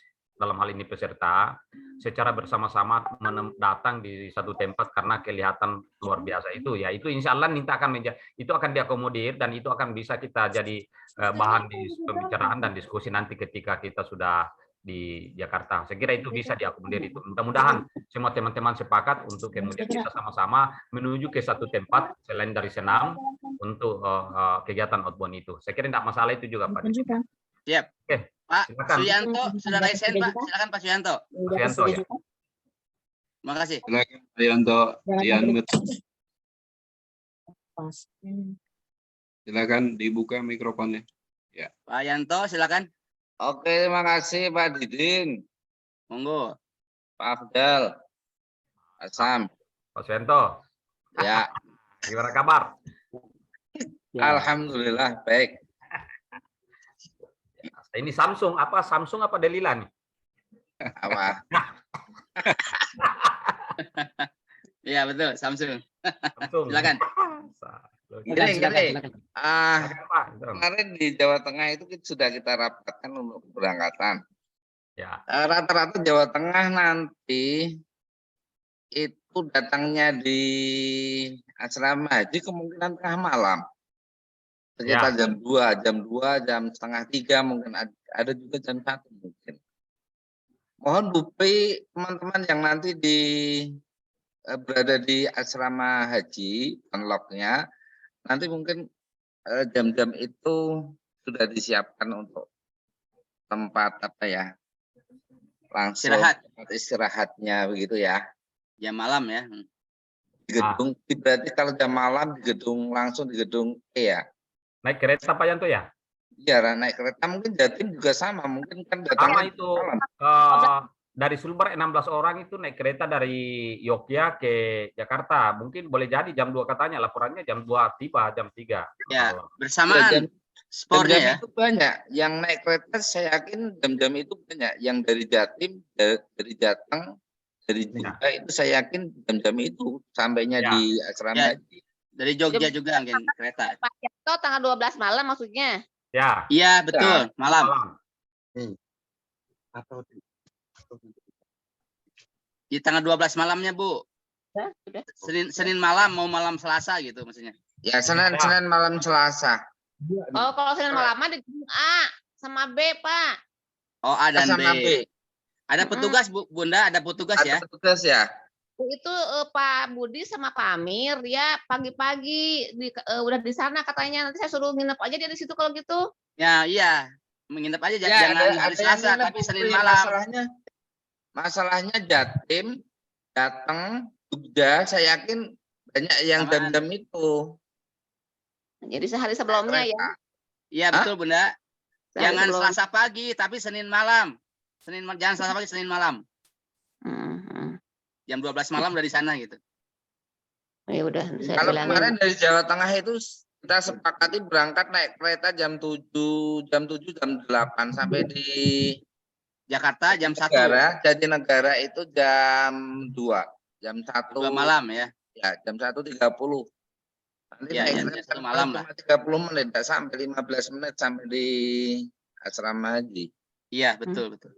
dalam hal ini peserta, secara bersama-sama datang di satu tempat karena kelihatan luar biasa itu ya, itu insya Allah kita akan itu akan diakomodir dan itu akan bisa kita jadi bahan di pembicaraan dan diskusi nanti ketika kita sudah di Jakarta. Saya kira itu bisa diakomodir itu. Mudah-mudahan semua teman-teman sepakat untuk kemudian kita sama-sama menuju ke satu tempat selain dari senam untuk kegiatan outbound itu. Saya kira tidak masalah itu juga Pak. Siap. Oke. Pak Silakan. Suyanto sudah raisen Pak. Silakan Pak Suyanto. Pak Suyanto ya. Terima kasih. Silakan Pak Yanto. Silakan dibuka mikrofonnya. Ya. Pak Yanto silakan. Oke, terima kasih Pak Didin, Monggo. Pak Afdal, Pak Sam. Pak Suyanto. Ya, Gimana kabar? alhamdulillah baik. Ini Samsung apa Delila nih? Apa? Iya betul, Samsung. Samsung. Silakan. Gini, Pak. kemarin di Jawa Tengah itu sudah kita rapatkan untuk keberangkatan. Ya. Rata-rata Jawa Tengah nanti itu datangnya di asrama haji kemungkinan tengah malam. Sekitar jam 2, jam setengah 3, mungkin ada juga jam 1 mungkin. Mohon Bupri, teman-teman yang nanti berada di asrama haji, unlock-nya, nanti mungkin jam-jam itu sudah disiapkan untuk tempat langsung istirahatnya begitu ya. Jam malam ya. Di gedung, berarti kalau jam malam di gedung langsung di gedung E ya. Naik kereta Pak Yanto ya? Iya, naik kereta mungkin Jatim juga sama, mungkin kan Sama itu. Dari Sulbar 16 orang itu naik kereta dari Yogyakarta ke Jakarta. Mungkin boleh jadi jam 2 katanya, laporannya jam 2 tiba, jam 3. Ya, bersamaan spornya ya. Itu banyak. Yang naik kereta saya yakin jam-jam itu banyak. Yang dari Jatim, dari Jateng, dari Jogja itu saya yakin jam-jam itu sampainya di asrama haji. Dari Jogja juga mungkin kereta. Pak Yanto tanggal 12 malam maksudnya? Ya. Iya, betul, malam. Di tanggal 12 malamnya, Bu. Senin malam mau malam Selasa gitu maksudnya. Ya, Senin malam Selasa. Oh, kalau Senin malam di gedung A sama B, Pak. Oh, A dan sama B. Ada petugas, Bunda, ada petugas ya? Ada petugas ya. Itu Pak Budi sama Pak Amir ya pagi-pagi udah di sana katanya. Nanti saya suruh nginep aja dia di situ kalau gitu. Ya, iya. Menginap aja jangan hari Selasa tapi Senin malam. Masalahnya Jatim, Jateng, Jogja, saya yakin banyak yang jam-jam itu. Jadi sehari sebelumnya ya. Iya, betul, Bunda. Jangan sebelum. Selasa pagi tapi Senin malam. Jangan Selasa pagi, Senin malam. Jam 12 malam udah di sana gitu. Ya udah, kalau kemarin dari Jawa Tengah itu kita sepakati berangkat naik kereta jam 7, jam 8 sampai di Jakarta jam 1. Jatinegara itu jam 2, jam 1 malam ya. Ya, jam 1.30. Nanti ya, naik kereta malam lah. 30 menit, tidak sampai 15 menit sampai di asrama haji. Iya, betul, betul.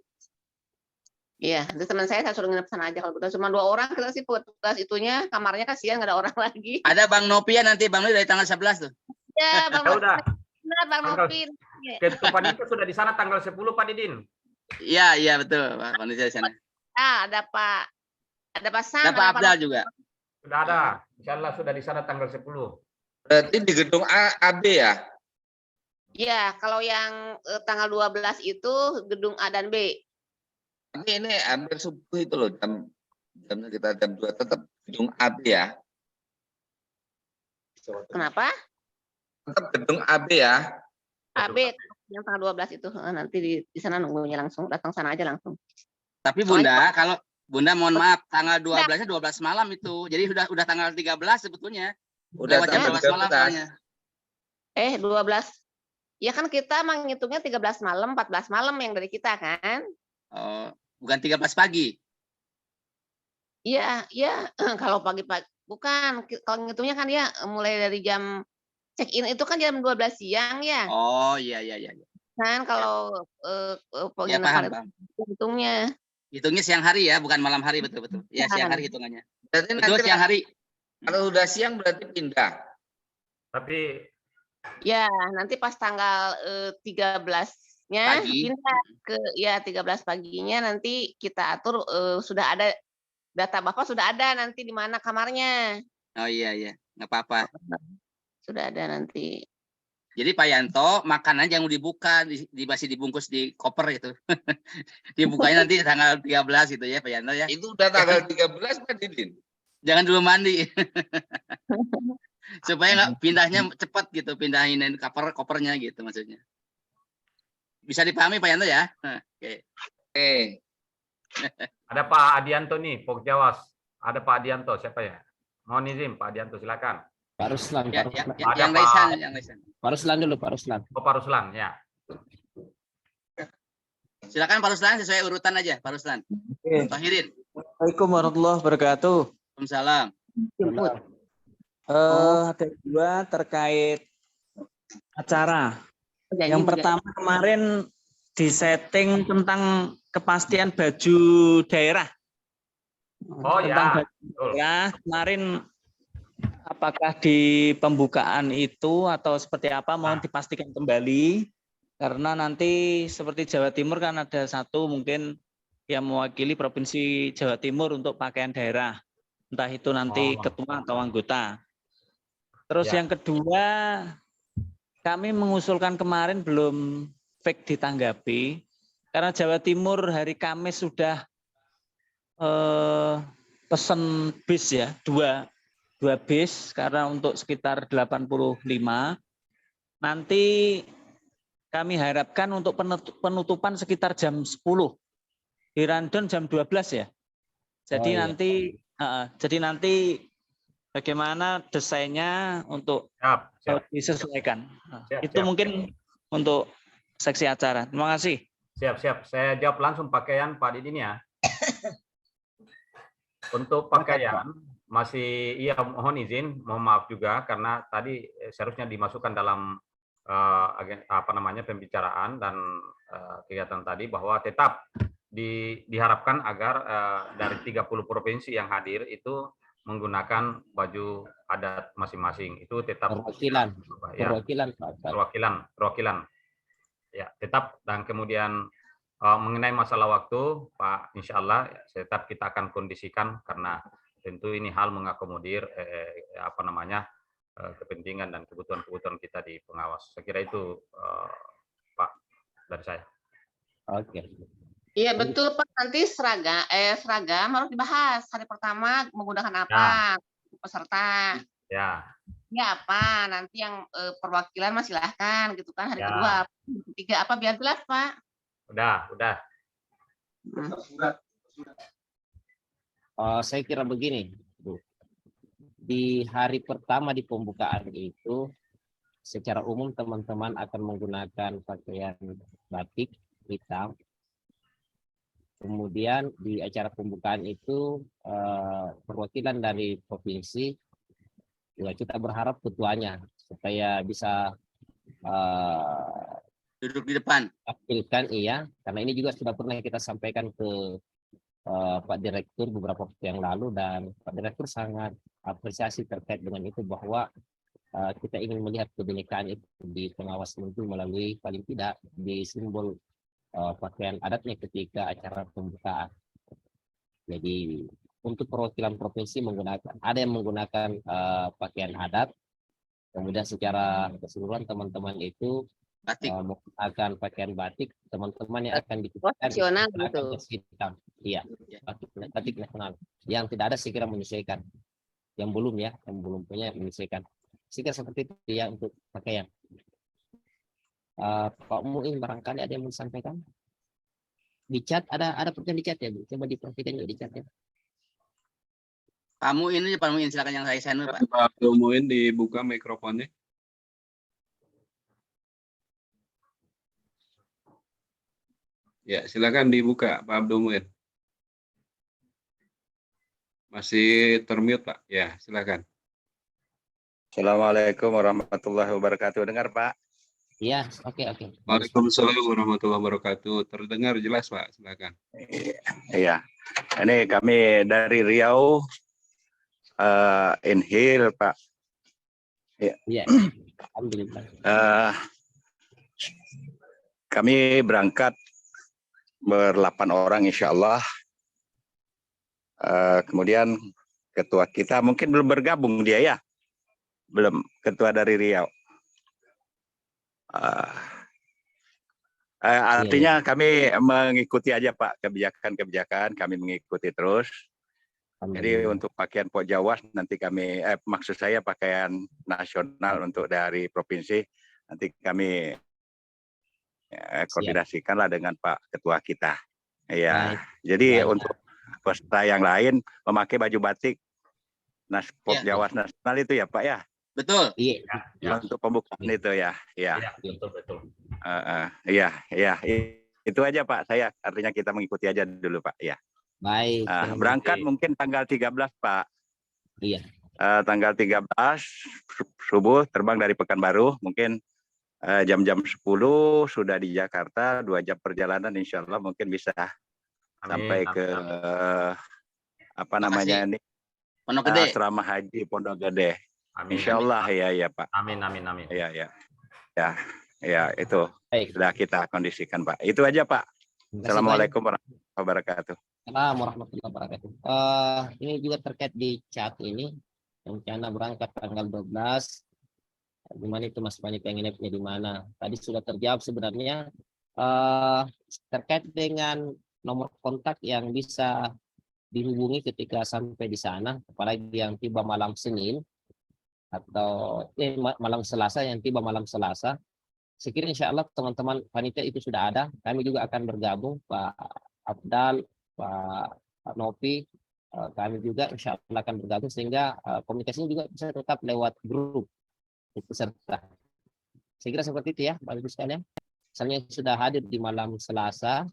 Iya, itu teman saya suruh nginep sana aja kalau betul. Cuma 2 orang kita sih petugas itunya, kamarnya kasihan nggak ada orang lagi. Ada Bang Nopia nanti, Bang Nopi dari tanggal 11 tuh. Ya, Bang Nopi. Udah. Benar, Bang Nopi. Ketupan itu sudah di sana tanggal 10 Pak Didin. Iya, iya betul, Pak Panitia di sana. Ada Pak Sam, ada Pak Abdal juga. Sudah ada. Insyaallah sudah di sana tanggal 10. Berarti di gedung AB ya? Iya, kalau yang tanggal 12 itu gedung A dan B. Ini hampir subuh itu loh, jamnya kita jam 2 tetap gedung AB ya. Kenapa? Tetap gedung AB ya. AB yang tanggal 12 itu nanti di sana nunggunya langsung, datang sana aja langsung. Tapi Bunda, kalau Bunda mohon maaf, tanggal 12-nya 12 malam itu. Jadi udah tanggal 13 sebetulnya. Udah tanggal 12 malam soalnya. 12. Ya kan kita menghitungnya 13 malam, 14 malam yang dari kita kan? Oh, bukan 13 pagi. Iya, kalau pagi-pagi bukan, kalau ngitungnya kan dia mulai dari jam check in itu kan jam 12 siang ya. Oh, iya. kan kalau Ya, paham, paham. hitungnya. Hitungnya siang hari ya, bukan malam hari, betul-betul. Ya, siang hari hitungannya. Berarti Betul, nanti siang hari. kalau udah siang berarti pindah. Tapi Ya, nanti pas tanggal 13-nya Pagi. pindah ke 13 paginya nanti kita atur sudah ada data Bapak sudah ada nanti di mana kamarnya. Oh iya, nggak apa-apa. Sudah ada nanti. Jadi Pak Yanto, makanan jangan dibuka, masih dibungkus di koper gitu. Dibukanya nanti tanggal 13 gitu ya Pak Yanto ya. Itu udah tanggal 13 Pak Didin. Jangan dulu mandi. Supaya nggak pindahnya cepat gitu, pindahin kopernya gitu maksudnya. Bisa dipahami Pak Yanto ya? Oke. ada Pak Adianto nih, Pokjawas. Ada Pak Adianto, siapa ya? Mohon izin Pak Adianto, silakan. Pak Ruslan, Ya, Pak Ruslan. Ada yang Pak- Raisan, yang Raisan. Pak Ruslan dulu, Pak Ruslan. Oh, Pak Ruslan, ya. Silakan Pak Ruslan sesuai urutan aja, Pak Ruslan. Oke. Pak Hirin. Assalamualaikum warahmatullahi wabarakatuh. Waalaikumsalam. Ada dua terkait acara. Yang pertama kemarin disetting tentang kepastian baju daerah. Oh Tentang ya, baju daerah kemarin apakah di pembukaan itu atau seperti apa mohon dipastikan kembali karena nanti seperti Jawa Timur kan ada satu mungkin yang mewakili Provinsi Jawa Timur untuk pakaian daerah. Entah itu nanti ketua atau anggota. Terus Ya. yang kedua, kami mengusulkan kemarin belum fake ditanggapi, karena Jawa Timur hari Kamis sudah pesen bis ya, dua bis, karena untuk sekitar 85. Nanti kami harapkan untuk penutupan sekitar jam 10. Di rundown jam 12 ya. Jadi jadi nanti bagaimana desainnya untuk siap. disesuaikan. Siap, Itu siap. mungkin untuk seksi acara. Terima kasih. Siap. Saya jawab langsung pakaian Pak Didin ya. Untuk pakaian masih mohon izin, mohon maaf juga karena tadi seharusnya dimasukkan dalam pembicaraan dan kegiatan tadi bahwa tetap diharapkan agar dari 30 provinsi yang hadir itu menggunakan baju adat masing-masing. Itu tetap Perwakilan. ya, perwakilan. Ya, tetap. Dan kemudian mengenai masalah waktu, Pak, insya Allah tetap kita akan kondisikan karena tentu ini hal mengakomodir kepentingan dan kebutuhan kita di pengawas. Saya kira itu Pak dari saya. Oke. Iya betul Pak, nanti seragam harus dibahas. Hari pertama menggunakan apa peserta. Ya. Ya apa, nanti yang perwakilan mah silahkan gitu kan. Hari Ya. kedua, ketiga apa biar jelas Pak. Udah. Saya kira begini, Bu. Di hari pertama di pembukaan itu, secara umum teman-teman akan menggunakan pakaian batik hitam. Kemudian di acara pembukaan itu perwakilan dari provinsi, ya kita berharap ketuanya supaya bisa duduk di depan. Tampilkan karena ini juga sudah pernah kita sampaikan ke Pak Direktur beberapa waktu yang lalu dan Pak Direktur sangat apresiasi terkait dengan itu bahwa kita ingin melihat kebinekaan itu di pengawas muncul melalui paling tidak di simbol pakaian adatnya ketika acara pembukaan. Jadi untuk perwakilan provinsi ada yang menggunakan pakaian adat, kemudian secara keseluruhan teman-teman itu menggunakan pakaian batik, teman-teman yang akan nasional gitu. Hitam. Iya, batik nasional. Yang tidak ada saya kira menyesuaikan. Yang belum punya menyesuaikan. Sehingga seperti itu ya untuk pakaian. Pak Muin barangkali ada yang mau disampaikan? Di chat ada pertanyaan di chat ya, Bu. Coba diperhatikan juga di chat ya. Pak Muin silakan yang saya send Pak. Pak Abdul Muin dibuka mikrofonnya. Ya, silakan dibuka Pak Abdul Muin. Masih termute Pak. Ya, silakan. Assalamualaikum warahmatullahi wabarakatuh. Dengar Pak? Iya, oke. Waalaikumsalam warahmatullahi wabarakatuh. Terdengar jelas, Pak. Silakan. Iya. Ini kami dari Riau, Inhil, Pak. Iya. Alhamdulillah. Kami berangkat ber-8 orang insya Allah. Kemudian ketua kita mungkin belum bergabung dia ya. Belum, ketua dari Riau. Artinya kami mengikuti aja Pak kebijakan-kebijakan, kami mengikuti terus. Jadi untuk pakaian Pokjawas nanti kami, maksud saya pakaian nasional untuk dari provinsi, nanti kami koordinasikanlah dengan Pak Ketua kita. Ya, jadi untuk peserta yang lain memakai baju batik Pokjawas nasional itu ya Pak ya? Betul. Iya. Untuk pembukaan itu ya. Iya. Betul. Iya. Itu aja Pak. Saya artinya kita mengikuti aja dulu Pak. Ya. Baik. Berangkat mungkin tanggal 13 Pak. Iya. Tanggal 13 subuh terbang dari Pekanbaru. Mungkin jam-jam 10 sudah di Jakarta. 2 jam perjalanan insya Allah mungkin bisa sampai ke apa namanya ini? Pondok Gede. Asrama Haji Pondok Gede. Amin. Insya Allah ya Pak. Amin. Ya itu sudah kita kondisikan Pak. Itu aja Pak. Assalamualaikum warahmatullahi wabarakatuh. Assalamualaikum warahmatullahi wabarakatuh. Ini juga terkait di chat ini rencana berangkat tanggal 12. Gimana itu Mas Pani pengen nginepnya di mana? Tadi sudah terjawab sebenarnya terkait dengan nomor kontak yang bisa dihubungi ketika sampai di sana, apalagi yang tiba malam Senin atau malam Selasa, yang tiba malam Selasa. Sekiranya insya Allah teman-teman panitia itu sudah ada. Kami juga akan bergabung, Pak Abdal, Pak Nopi, kami juga insya Allah akan bergabung sehingga komunikasinya juga bisa tetap lewat grup peserta. Saya kira seperti itu ya, Bapak Ibu sekalian. Misalnya sudah hadir di malam Selasa,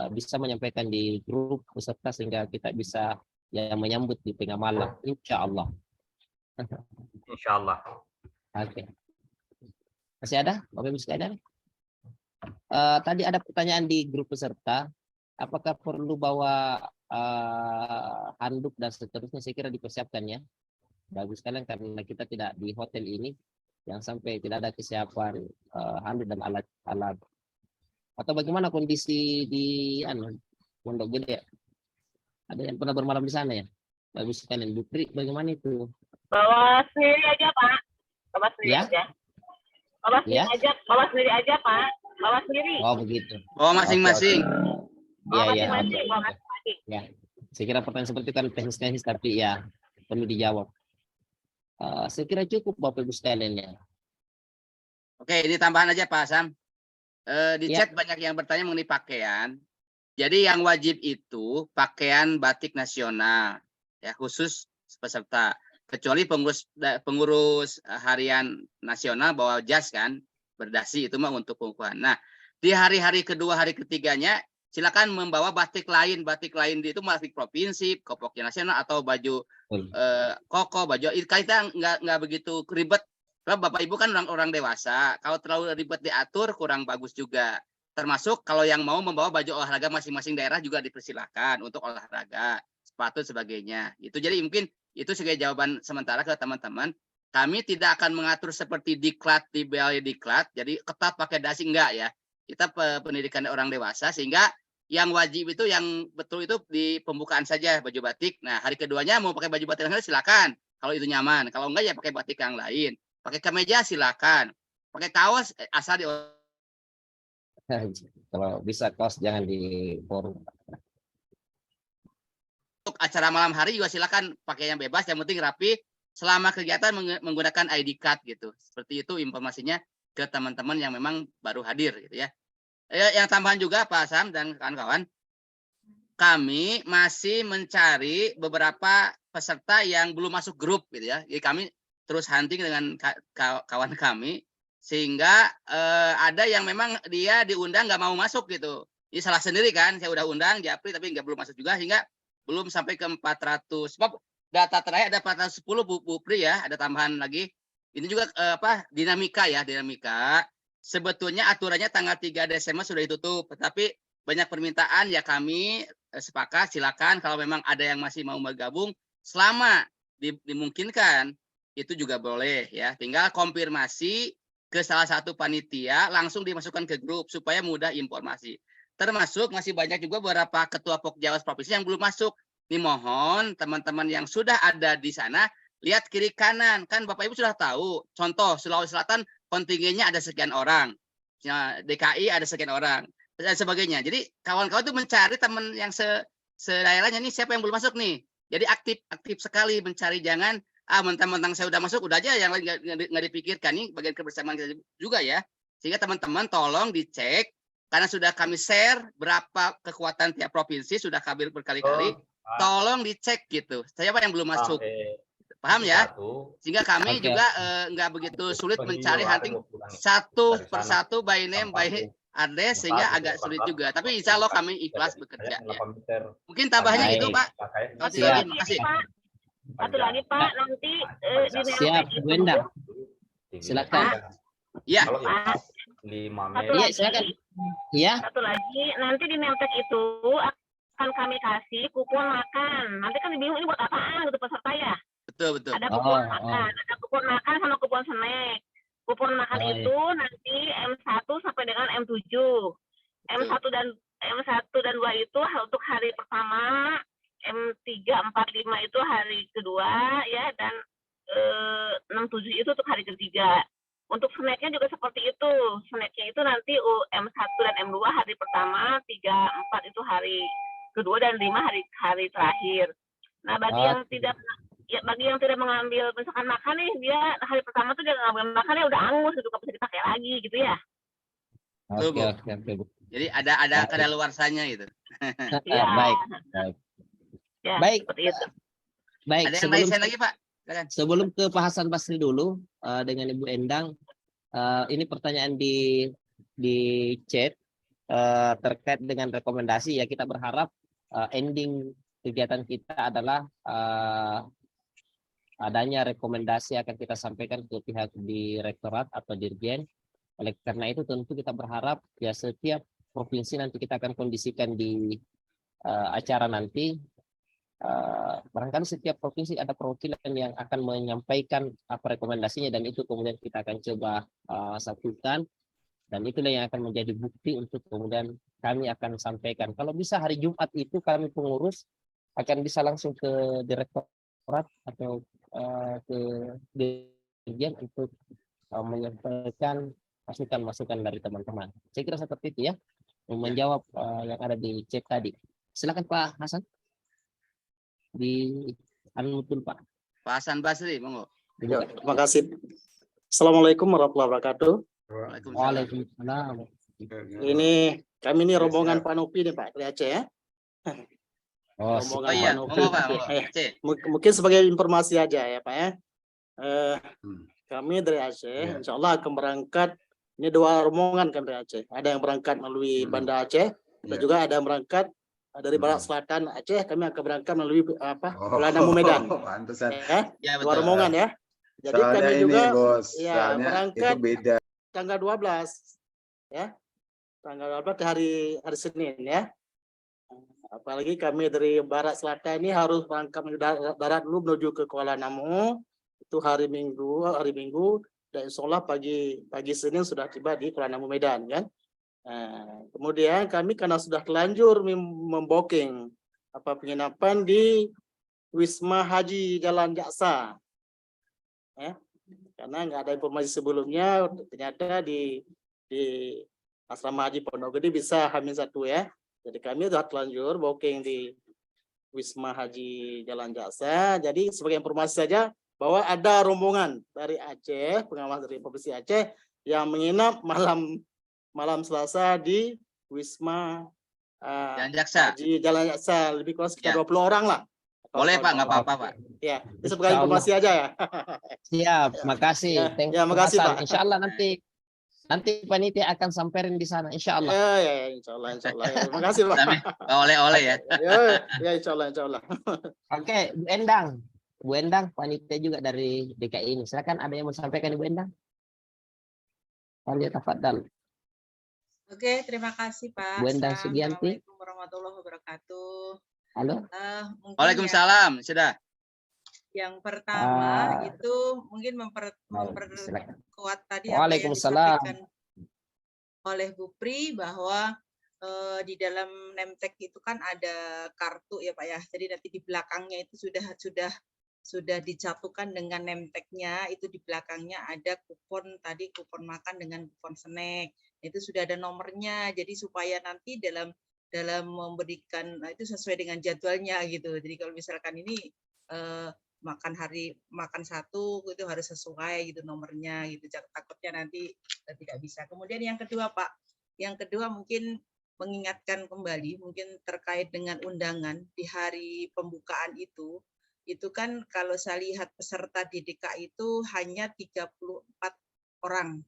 bisa menyampaikan di grup peserta sehingga kita bisa menyambut di tengah malam, insya Allah. Insya Allah. Oke. Masih ada, Bapak Ibu sekalian? Tadi ada pertanyaan di grup peserta, apakah perlu bawa handuk dan seterusnya? Saya kira dipersiapkan ya. Bagus sekalian karena kita tidak di hotel ini, yang sampai tidak ada kesiapan handuk dan alat. Atau bagaimana kondisi di Pondok Gede? Ada yang pernah bermalam di sana ya? Bagus sekalian. Bu Tri, bagaimana itu? Bawa sendiri aja Pak. Bawa sendiri aja. Bawa sendiri aja Pak. Bawa sendiri. Oh begitu. Bawa masing-masing. Iya. Bawa masing-masing. Ya. Saya kira pertanyaan seperti itu kan teknis tapi ya perlu dijawab. Saya kira cukup Bapak Ibu sekalian ya. Oke, ini tambahan aja Pak Sam. Di chat banyak yang bertanya mengenai pakaian. Jadi yang wajib itu pakaian batik nasional ya, khusus peserta. Kecuali pengurus harian nasional bawa jas kan, berdasi, itu mah untuk pengukuhan. Nah, di hari-hari kedua, hari ketiganya silakan membawa batik lain itu batik provinsi, kopoknya nasional atau baju koko, baju kita nggak begitu ribet. Kalau Bapak Ibu kan orang dewasa, kalau terlalu ribet diatur kurang bagus juga. Termasuk kalau yang mau membawa baju olahraga masing-masing daerah juga dipersilakan untuk olahraga, sepatu sebagainya. Itu jadi mungkin itu sebagai jawaban sementara ke teman-teman. Kami tidak akan mengatur seperti diklat, di BLY diklat, jadi ketat pakai dasi enggak ya. Kita pendidikan orang dewasa sehingga yang wajib itu yang betul itu di pembukaan saja baju batik. Nah, hari keduanya mau pakai baju batik silakan kalau itu nyaman. Kalau enggak ya pakai batik yang lain. Pakai kemeja silakan. Pakai kaos asal di kalau bisa kaos jangan di forum. Untuk acara malam hari juga silakan pakai yang bebas, yang penting rapi selama kegiatan menggunakan ID card gitu. Seperti itu informasinya ke teman-teman yang memang baru hadir gitu ya. Yang tambahan juga Pak Sam dan kawan-kawan, kami masih mencari beberapa peserta yang belum masuk grup gitu ya. Jadi kami terus hunting dengan kawan kami sehingga ada yang memang dia diundang nggak mau masuk gitu. Ini salah sendiri kan, saya udah undang Japri tapi belum masuk juga sehingga belum sampai ke 400. Sebab data terakhir ada 410 Bu Pri ya, ada tambahan lagi. ini juga dinamika ya, dinamika. Sebetulnya aturannya tanggal 3 Desember sudah ditutup, tetapi banyak permintaan ya kami sepakat silakan kalau memang ada yang masih mau bergabung selama dimungkinkan itu juga boleh ya. Tinggal konfirmasi ke salah satu panitia langsung dimasukkan ke grup supaya mudah informasi. Termasuk masih banyak juga beberapa ketua Pokjawas provinsi yang belum masuk. Ini mohon teman-teman yang sudah ada di sana lihat kiri kanan, kan Bapak Ibu sudah tahu. Contoh Sulawesi Selatan kontingennya ada sekian orang, DKI ada sekian orang dan sebagainya. Jadi kawan-kawan itu mencari teman yang sedaerahnya nih siapa yang belum masuk nih. Jadi aktif sekali mencari, jangan mentang-mentang saya udah masuk udah aja yang lain nggak dipikirkan. Nih bagian kebersamaan kita juga ya. Sehingga teman-teman tolong dicek karena sudah kami share berapa kekuatan tiap provinsi sudah kami berkali-kali. Tolong dicek gitu. Siapa yang belum masuk? Paham ya? Sehingga kami juga nggak begitu sulit mencari hunting satu persatu by name by address sehingga agak sulit juga. Tapi insya Allah kami ikhlas bekerja. Ya. Mungkin tambahnya itu Pak. Terima kasih. Satu lagi Pak, nanti di siap, Bu Endang. Silakan. Ya. 5 Mei. Iya, silakan. Iya. Satu lagi, nanti di Nemtek itu akan kami kasih kupon makan. Nanti kan bingung ini buat apaan gitu peserta ya. Betul. Ada kupon makan, ada kupon makan sama kupon snack. Kupon makan itu nanti M1 sampai dengan M7. M1 dan 2 itu untuk hari pertama, M3, 4, 5 itu hari kedua ya, dan 6, 7 itu untuk hari ketiga. Untuk snacknya juga seperti itu. Snacknya itu nanti M1 dan M2 hari pertama, 3, 4 itu hari kedua, dan 5 hari terakhir. Nah, bagi yang tidak mengambil misalkan makan nih, dia hari pertama tuh dia ngambil makannya udah angus gitu, nggak bisa dipakai lagi gitu ya. Oke. Jadi ada kadaluarsanya gitu. Ya. Baik. Ya, Baik. Seperti itu. Baik. Ada yang lain lagi Pak? Sebelum ke Pak Hasan Basri dulu dengan Ibu Endang, ini pertanyaan di chat terkait dengan rekomendasi ya. Kita berharap ending kegiatan kita adalah adanya rekomendasi akan kita sampaikan ke pihak direktorat atau dirjen. Oleh karena itu tentu kita berharap ya setiap provinsi nanti kita akan kondisikan di acara nanti. Barangkali setiap provinsi ada perwakilan yang akan menyampaikan apa rekomendasinya, dan itu kemudian kita akan coba satukan, dan itulah yang akan menjadi bukti untuk kemudian kami akan sampaikan. Kalau bisa hari Jumat itu kami pengurus akan bisa langsung ke direktorat atau ke dirjen untuk menyampaikan masukan-masukan dari teman-teman. Saya kira seperti itu ya, menjawab yang ada di chat tadi. Silakan Pak Hasan. Di Anmutul Pak. Pak Hasan Basri, monggo. Ya, terima kasih. Assalamualaikum warahmatullahi wabarakatuh. Waalaikumsalam. Ini kami ini rombongan Pak Nopi nih Pak, dari Aceh ya. Rombongan Pak Nopi. Mungkin sebagai informasi aja ya Pak ya. Kami dari Aceh, insya Allah akan berangkat. Ini 2 rombongan kami dari Aceh. Ada yang berangkat melalui Banda Aceh, dan juga ada yang berangkat dari Barat Selatan Aceh. Kami akan berangkat melalui Kuala Namu Medan. Ya, 2 rombongan ya. Jadi soalnya kami juga ya berangkat beda. Tanggal 12 ya. Tanggal 12 hari Senin ya. Apalagi kami dari Barat Selatan ini harus berangkat darat dulu menuju ke Kuala Namu. Itu hari Minggu, dan insya Allah pagi Senin sudah tiba di Kuala Namu Medan kan. Kemudian kami karena sudah terlanjur memboking penginapan di Wisma Haji Jalan Jaksa, ya, karena nggak ada informasi sebelumnya, ternyata di asrama haji Pondok Gede bisa H-1 ya. Jadi kami sudah terlanjur booking di Wisma Haji Jalan Jaksa. Jadi sebagai informasi saja bahwa ada rombongan dari Aceh, pengawas dari Provinsi Aceh yang menginap malam Selasa di Wisma Haji Jalan Jaksa, lebih kurang sekitar 20 orang lah. Boleh Pak, nggak apa-apa Pak. Ya, itu sebagai informasi aja ya. Siap, makasih. Ya, makasih Pak. Insya Allah nanti panitia akan samperin di sana, insya Allah. Ya, insya Allah. Terima kasih Pak. Oleh-oleh ya. Ya, insya Allah. Oke, Bu Endang. Bu Endang, panitia juga dari DKI ini. Silakan ada yang mau disampaikan Ibu Endang? Tafadhal. Oke, terima kasih Pak. Bu Endang Sugianti. Assalamualaikum warahmatullahi wabarakatuh. Halo. Waalaikumsalam. Sudah. Yang pertama itu mungkin memperkuat tadi apa yang disampaikan oleh Bu Pri bahwa di dalam Nemtek itu kan ada kartu ya Pak ya. Jadi nanti di belakangnya itu sudah dicatukan dengan Nemteknya, itu di belakangnya ada kupon tadi, kupon makan dengan kupon snack. Itu sudah ada nomornya. Jadi supaya nanti dalam memberikan itu sesuai dengan jadwalnya gitu. Jadi kalau misalkan ini makan satu itu harus sesuai gitu nomornya gitu, takutnya nanti tidak bisa. Kemudian yang kedua Pak, yang kedua mungkin mengingatkan kembali mungkin terkait dengan undangan di hari pembukaan itu kan kalau saya lihat peserta di DKI itu hanya 34 orang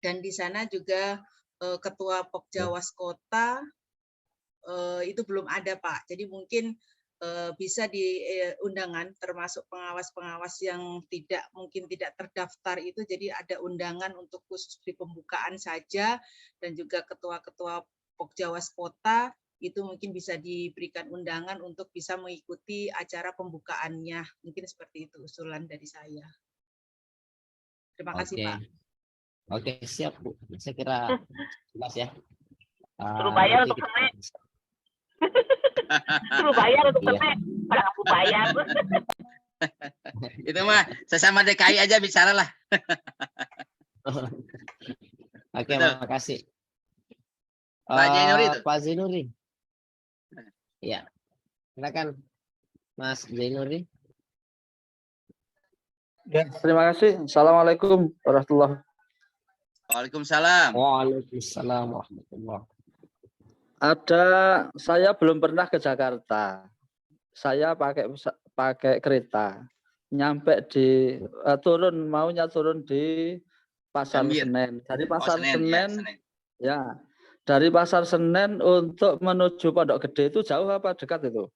dan di sana juga ketua Pokjawas Kota itu belum ada Pak, jadi mungkin bisa di undangan termasuk pengawas-pengawas yang mungkin tidak terdaftar itu, jadi ada undangan untuk khusus di pembukaan saja dan juga ketua-ketua Pokjawas Kota itu mungkin bisa diberikan undangan untuk bisa mengikuti acara pembukaannya. Mungkin seperti itu usulan dari saya. Terima kasih Pak. Oke, siap Bu. Saya kira jelas ya. Suruh bayar untuk snack. Suruh bayar untuk snack. Pada aku bayar. Itu mah sesama DKI aja bicara lah. Oke, makasih. Pak Zainuri itu. Pak Zainuri. Ya, silakan Mas Zainuri. Ya, terima kasih. Assalamualaikum warahmatullahi wabarakatuh. Waalaikumsalam. Waalaikumsalam warahmatullahi wabarakatuh. Saya belum pernah ke Jakarta. Saya pakai kereta. Nyampe di maunya turun di Pasar Senen. Dari Pasar Senen. Ya. Dari Pasar Senen untuk menuju Pondok Gede itu jauh apa dekat itu?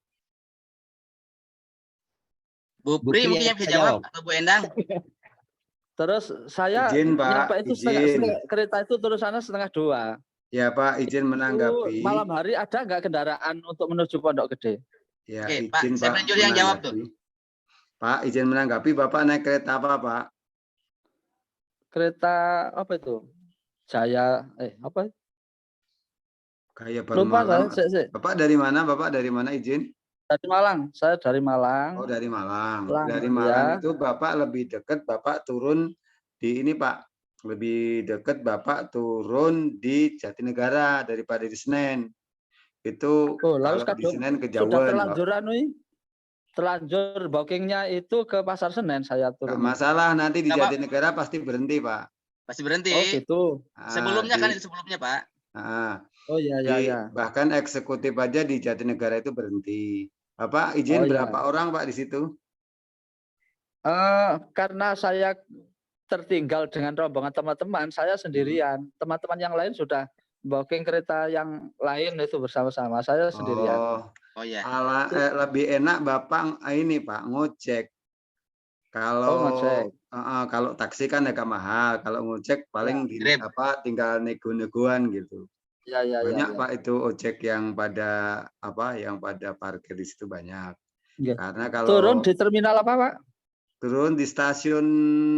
Bu Pri mungkin yang bisa jawab atau Bu Endang? Terus saya nyampe itu kereta itu turun sana 1:30. Ya Pak, izin menanggapi. Malam hari ada nggak kendaraan untuk menuju Pondok Gede? Ya, Oke, izin Pak, saya yang jawab tuh. Pak, izin menanggapi. Bapak naik kereta apa Pak? Kereta apa itu? Jaya, apa? Kayak baru Malang. Bapak dari mana? Bapak dari mana izin? Dari Malang. Saya dari Malang. Oh, dari Malang. Dari Malang itu Bapak lebih dekat, Bapak turun di ini Pak. Lebih dekat Bapak turun di Jatinegara daripada di Senen. Itu kalau di Senen kejauhan. Sudah terlanjuran nih. Terlanjur bookingnya itu ke Pasar Senen saya turun. Nggak masalah, nanti di Jatinegara pasti berhenti Pak. Pasti berhenti. Oh gitu. Sebelumnya kan itu sebelumnya Pak. Oh iya. Bahkan eksekutif aja di Jatinegara itu berhenti. Bapak izin berapa orang Pak di situ? Karena saya tertinggal dengan rombongan teman-teman, saya sendirian. Teman-teman yang lain sudah booking kereta yang lain itu bersama-sama. Saya sendirian. Oh ya. Lebih enak Bapak ini Pak ngojek. Kalau kalau taksi kan agak mahal. Kalau ngojek paling tinggal nego-negoan gitu. Banyak Pak itu ojek yang pada parkir di situ banyak. Ya. Karena kalau turun di terminal apa Pak? Turun di stasiun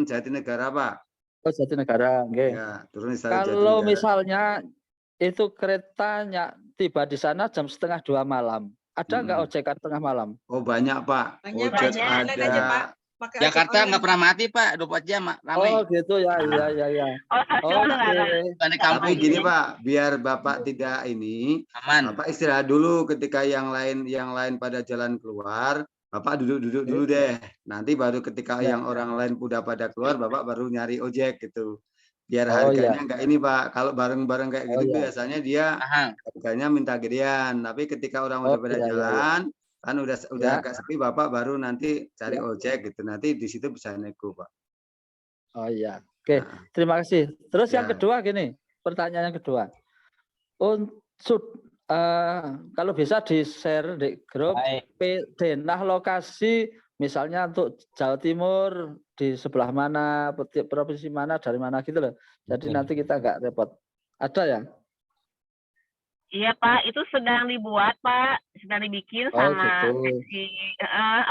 Jatinegara Pak. Oh Jatinegara, okay. Ya, turun di stasiun Kalau Jatinegara. Misalnya itu keretanya tiba di sana jam 1:30 malam, ada nggak ojekan tengah malam? Oh banyak Pak. Banyak, ojek ada. Aja, Pak. Jakarta nggak pernah mati Pak, 24 jam ramai. Oh gitu ya, iya. Tapi gini Pak, biar Bapak tidak ini, aman. Bapak istirahat dulu ketika yang lain pada jalan keluar, Bapak duduk dulu deh. Nanti baru ketika yang orang lain udah pada keluar, Bapak baru nyari ojek gitu. Biar harganya nggak ini Pak. Kalau bareng-bareng kayak gitu biasanya dia harganya minta gedean. Tapi ketika orang udah pada jalan, kan udah agak sepi, Bapak baru nanti cari ojek gitu. Nanti di situ bisa nego Pak. Oh iya. Oke, terima kasih. Terus yang kedua gini, pertanyaan yang kedua. Kalau bisa di-share di grup denah lokasi misalnya untuk Jawa Timur di sebelah mana, provinsi mana, dari mana gitu loh. Jadi nanti kita nggak repot. Ada ya? Iya Pak, itu sedang dibuat Pak, sedang dibikin sama seksi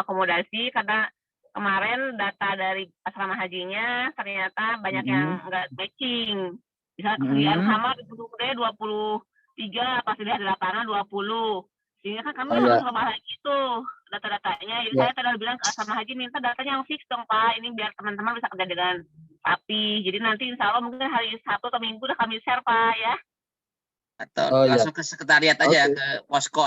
akomodasi karena kemarin data dari asrama hajinya ternyata banyak yang nggak matching. Bisa kemudian sama di Gunung Gede 23, pas dilihat di lapangan 20. Sehingga kan kami harus nambah lagi tuh data-datanya. Jadi saya tadi bilang ke asrama haji minta datanya yang fix dong Pak, ini biar teman-teman bisa kerja dengan rapi. Jadi nanti insya Allah mungkin hari Sabtu atau Minggu udah kami share Pak ya. Atau langsung ke sekretariat aja, ke posko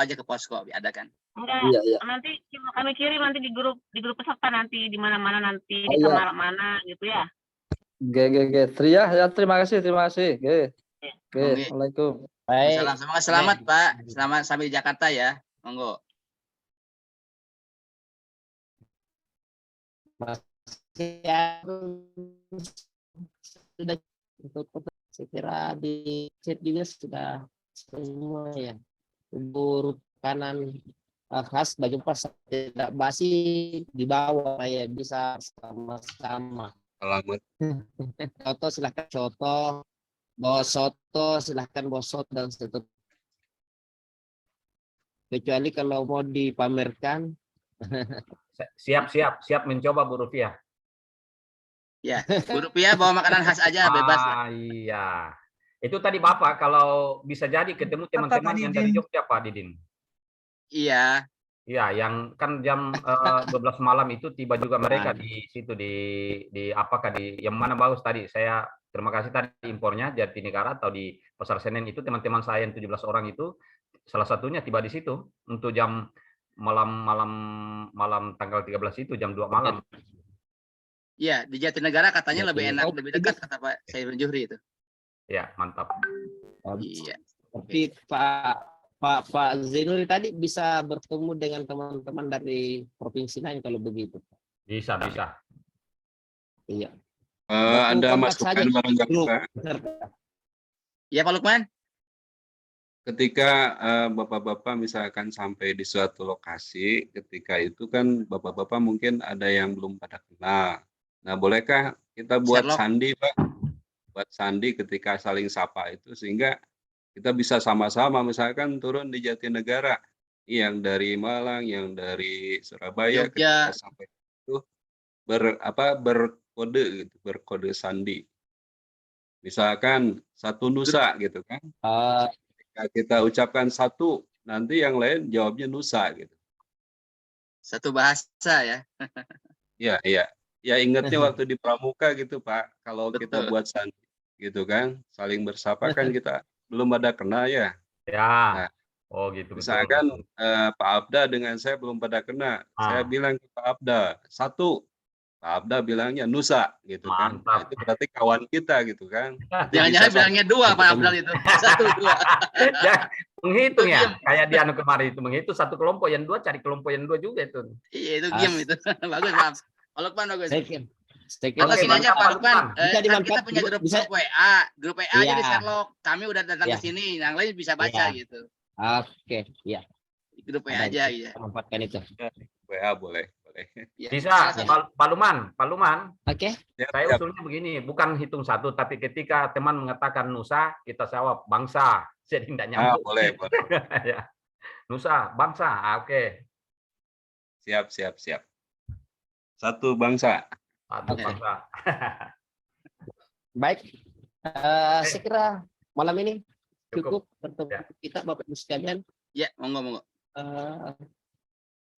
ada kan? Enggak, nanti kami kirim nanti di grup peserta nanti di mana-mana nanti di kamar mana gitu ya. Oke. Ya, terima kasih. Oke. Assalamualaikum. Baik. Selamat Pak, selamat sampai di Jakarta ya, monggo. Sudah saya kira di chat juga sudah semua ya. Bubur kanan khas baju pas tidak basi di bawah ya, bisa sama-sama. Alamat. Soto silahkan soto, bawa soto silahkan bawa soto dan seterusnya. Kecuali kalau mau dipamerkan. Siap mencoba Bu Rupiah. Ya, Bu Rupiah bawa makanan khas aja bebas. Iya. Itu tadi Bapak kalau bisa jadi ketemu teman-teman yang dari Jogja Pak Didin. Iya. Iya, yang kan jam 12 malam itu tiba juga mereka di situ di apakah di yang mana bagus tadi. Saya terima kasih tadi impornya Jatinegara atau di Pasar Senen itu teman-teman saya yang 17 orang itu salah satunya tiba di situ untuk jam malam tanggal 13 itu jam 2 malam. Iya, di Jatinegara katanya lebih enak, lebih dekat kata Pak Saiful Juhri itu. Ya, mantap. Iya. Tapi Pak Zainuri tadi bisa bertemu dengan teman-teman dari provinsi lain kalau begitu. Bisa. Iya. Ada masukan barangkali Pak? Iya Pak Lukman. Ketika bapak-bapak misalkan sampai di suatu lokasi, ketika itu kan bapak-bapak mungkin ada yang belum pada kenal. Nah, bolehkah kita buat sandi Pak? Buat sandi ketika saling sapa itu sehingga kita bisa sama-sama misalkan turun di Jatinegara, yang dari Malang, yang dari Surabaya, ketika sampai itu berkode gitu, berkode sandi. Misalkan satu nusa gitu kan. Ketika kita ucapkan satu, nanti yang lain jawabnya nusa gitu. Satu bahasa ya. Iya. Ya ingatnya waktu di Pramuka gitu Pak, kalau kita buat sandi gitu kan, saling bersapa kan kita belum ada kena ya. Ya. Nah, oh gitu. Misalkan Pak Abda dengan saya belum pada kena, saya bilang ke Pak Abda satu, Pak Abda bilangnya nusa gitu kan. Nah, itu berarti kawan kita gitu kan. Jangan-jangan bilangnya dua Pak Abda itu. Satu dua. Ya, menghitung ya. Kayak di kemarin itu menghitung satu kelompok yang dua cari kelompok yang dua juga itu. Iya itu game itu. Bagus Pak. Pak Lukman bagus. Atau gini aja Pak Lukman, kita punya grup WA aja di Sherlock. Kami udah datang ke sini, yang lain bisa baca gitu. Oke, iya. Grup WA aja ya. Manfaatkan itu. WA boleh. Bisa, Pak Luman. Oke. Saya usulnya begini, bukan hitung satu, tapi ketika teman mengatakan nusa, kita jawab bangsa. Jadi tidak nyambung. Boleh. Ya. Nusa, bangsa. Oke. Siap. Satu bangsa. Baik, saya kira malam ini cukup pertemuan kita Bapak Ibu sekalian. Ya, monggo.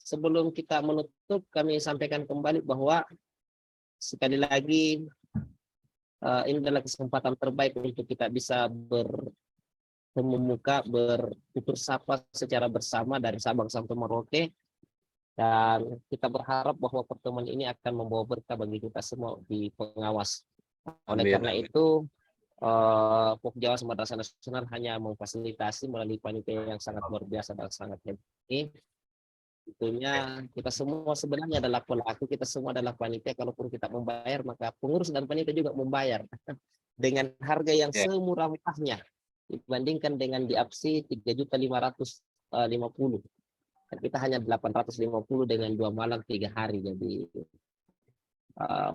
Sebelum kita menutup, kami sampaikan kembali bahwa sekali lagi ini adalah kesempatan terbaik untuk kita bisa bertemu muka, bertutur sapa secara bersama dari Sabang sampai Merauke. Dan kita berharap bahwa pertemuan ini akan membawa berkah bagi kita semua di pengawas. Oleh karena itu, Pokjawas Madrasah Nasional hanya memfasilitasi melalui panitia yang sangat luar biasa dan sangat hebat ini. Tentunya kita semua sebenarnya adalah pelaku, kita semua adalah panitia. Kalaupun kita membayar, maka pengurus dan panitia juga membayar dengan harga yang semurah-murahnya dibandingkan dengan di APSI 3.550. Kita hanya 850 dengan 2 malam 3 hari. Jadi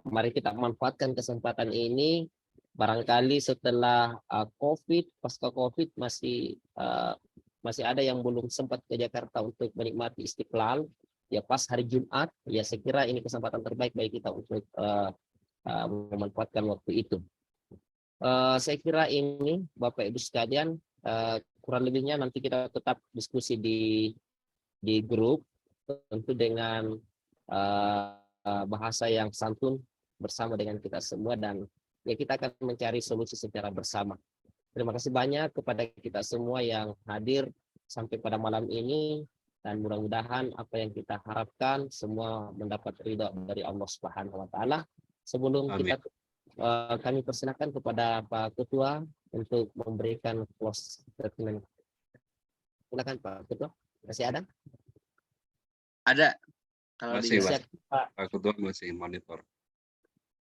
mari kita manfaatkan kesempatan ini. Barangkali setelah COVID, pasca COVID masih ada yang belum sempat ke Jakarta untuk menikmati Istiqlal. Ya pas hari Jumat, ya saya kira ini kesempatan terbaik bagi kita untuk memanfaatkan waktu itu. Saya kira ini Bapak Ibu sekalian, kurang lebihnya nanti kita tetap diskusi di grup, tentu dengan bahasa yang santun bersama dengan kita semua, dan ya kita akan mencari solusi secara bersama. Terima kasih banyak kepada kita semua yang hadir sampai pada malam ini, dan mudah-mudahan apa yang kita harapkan semua mendapat ridha dari Allah Subhanahu wa taala. Sebelum kita kami persilakan kepada Pak Ketua untuk memberikan close statement. Silakan Pak Ketua. Masih ada? Ada. Kalau masih di Pak Ketua masih monitor.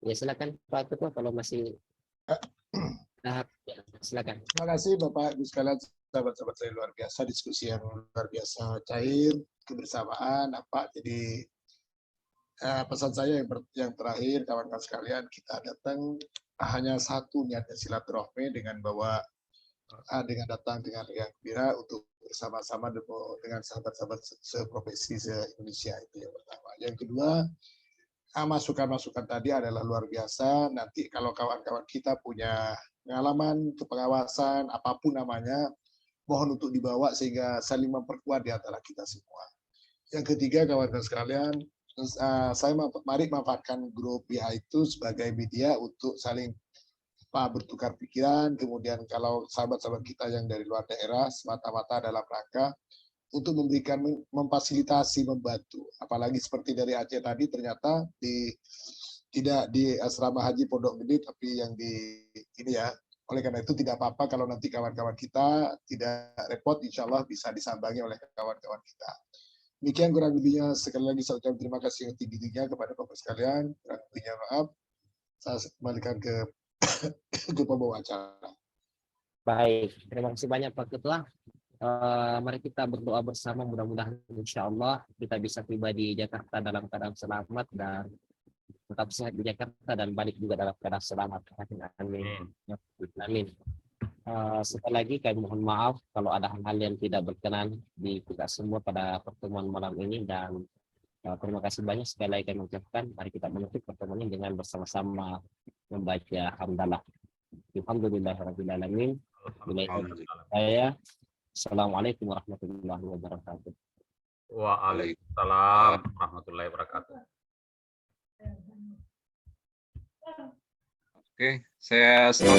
Ya silakan Pak Ketua kalau masih. Nah, ya, silakan. Terima kasih Bapak Ibu sekalian, sahabat-sahabat saya, luar biasa diskusi yang luar biasa cair, kebersamaan apa. Jadi pesan saya yang terakhir, kawan-kawan sekalian, kita datang hanya satu niatnya, silaturahmi, dengan bawa dengan datang dengan riang gembira untuk bersama-sama dengan sahabat-sahabat seprofesi se-Indonesia. Itu yang pertama. Yang kedua, masukan-masukan tadi adalah luar biasa. Nanti kalau kawan-kawan kita punya pengalaman, kepengawasan, apapun namanya, mohon untuk dibawa sehingga saling memperkuat di antara kita semua. Yang ketiga, kawan-kawan sekalian, mari manfaatkan grup BH itu sebagai media untuk saling bertukar pikiran. Kemudian kalau sahabat-sahabat kita yang dari luar daerah, semata-mata dalam rangka untuk memberikan, memfasilitasi, membantu. Apalagi seperti dari Aceh tadi, ternyata tidak di asrama haji Pondok Gede, tapi yang di ini ya. Oleh karena itu tidak apa-apa kalau nanti kawan-kawan kita tidak repot, insya Allah bisa disambangi oleh kawan-kawan kita. Demikian kurang lebihnya, sekali lagi saya ucapkan terima kasih yang tinggi-tingginya kepada Bapak sekalian. Kurang lebihnya maaf, saya kembalikan ke pembawa acara. Baik, terima kasih banyak Pak Ketua. Mari kita berdoa bersama, mudah-mudahan insya Allah kita bisa tiba di Jakarta dalam keadaan selamat dan tetap sehat di Jakarta dan balik juga dalam keadaan selamat. Amin. Amin. Sekali lagi kami mohon maaf kalau ada hal-hal yang tidak berkenan di kita semua pada pertemuan malam ini, dan terima kasih banyak sekali lagi kami ucapkan. Mari kita menutup pertemuan ini dengan bersama-sama membaca hamdalah. Alhamdulillahirabbil alamin. Saya Assalamualaikum warahmatullahi wabarakatuh. Waalaikumsalam warahmatullahi wabarakatuh. Oke, saya stop.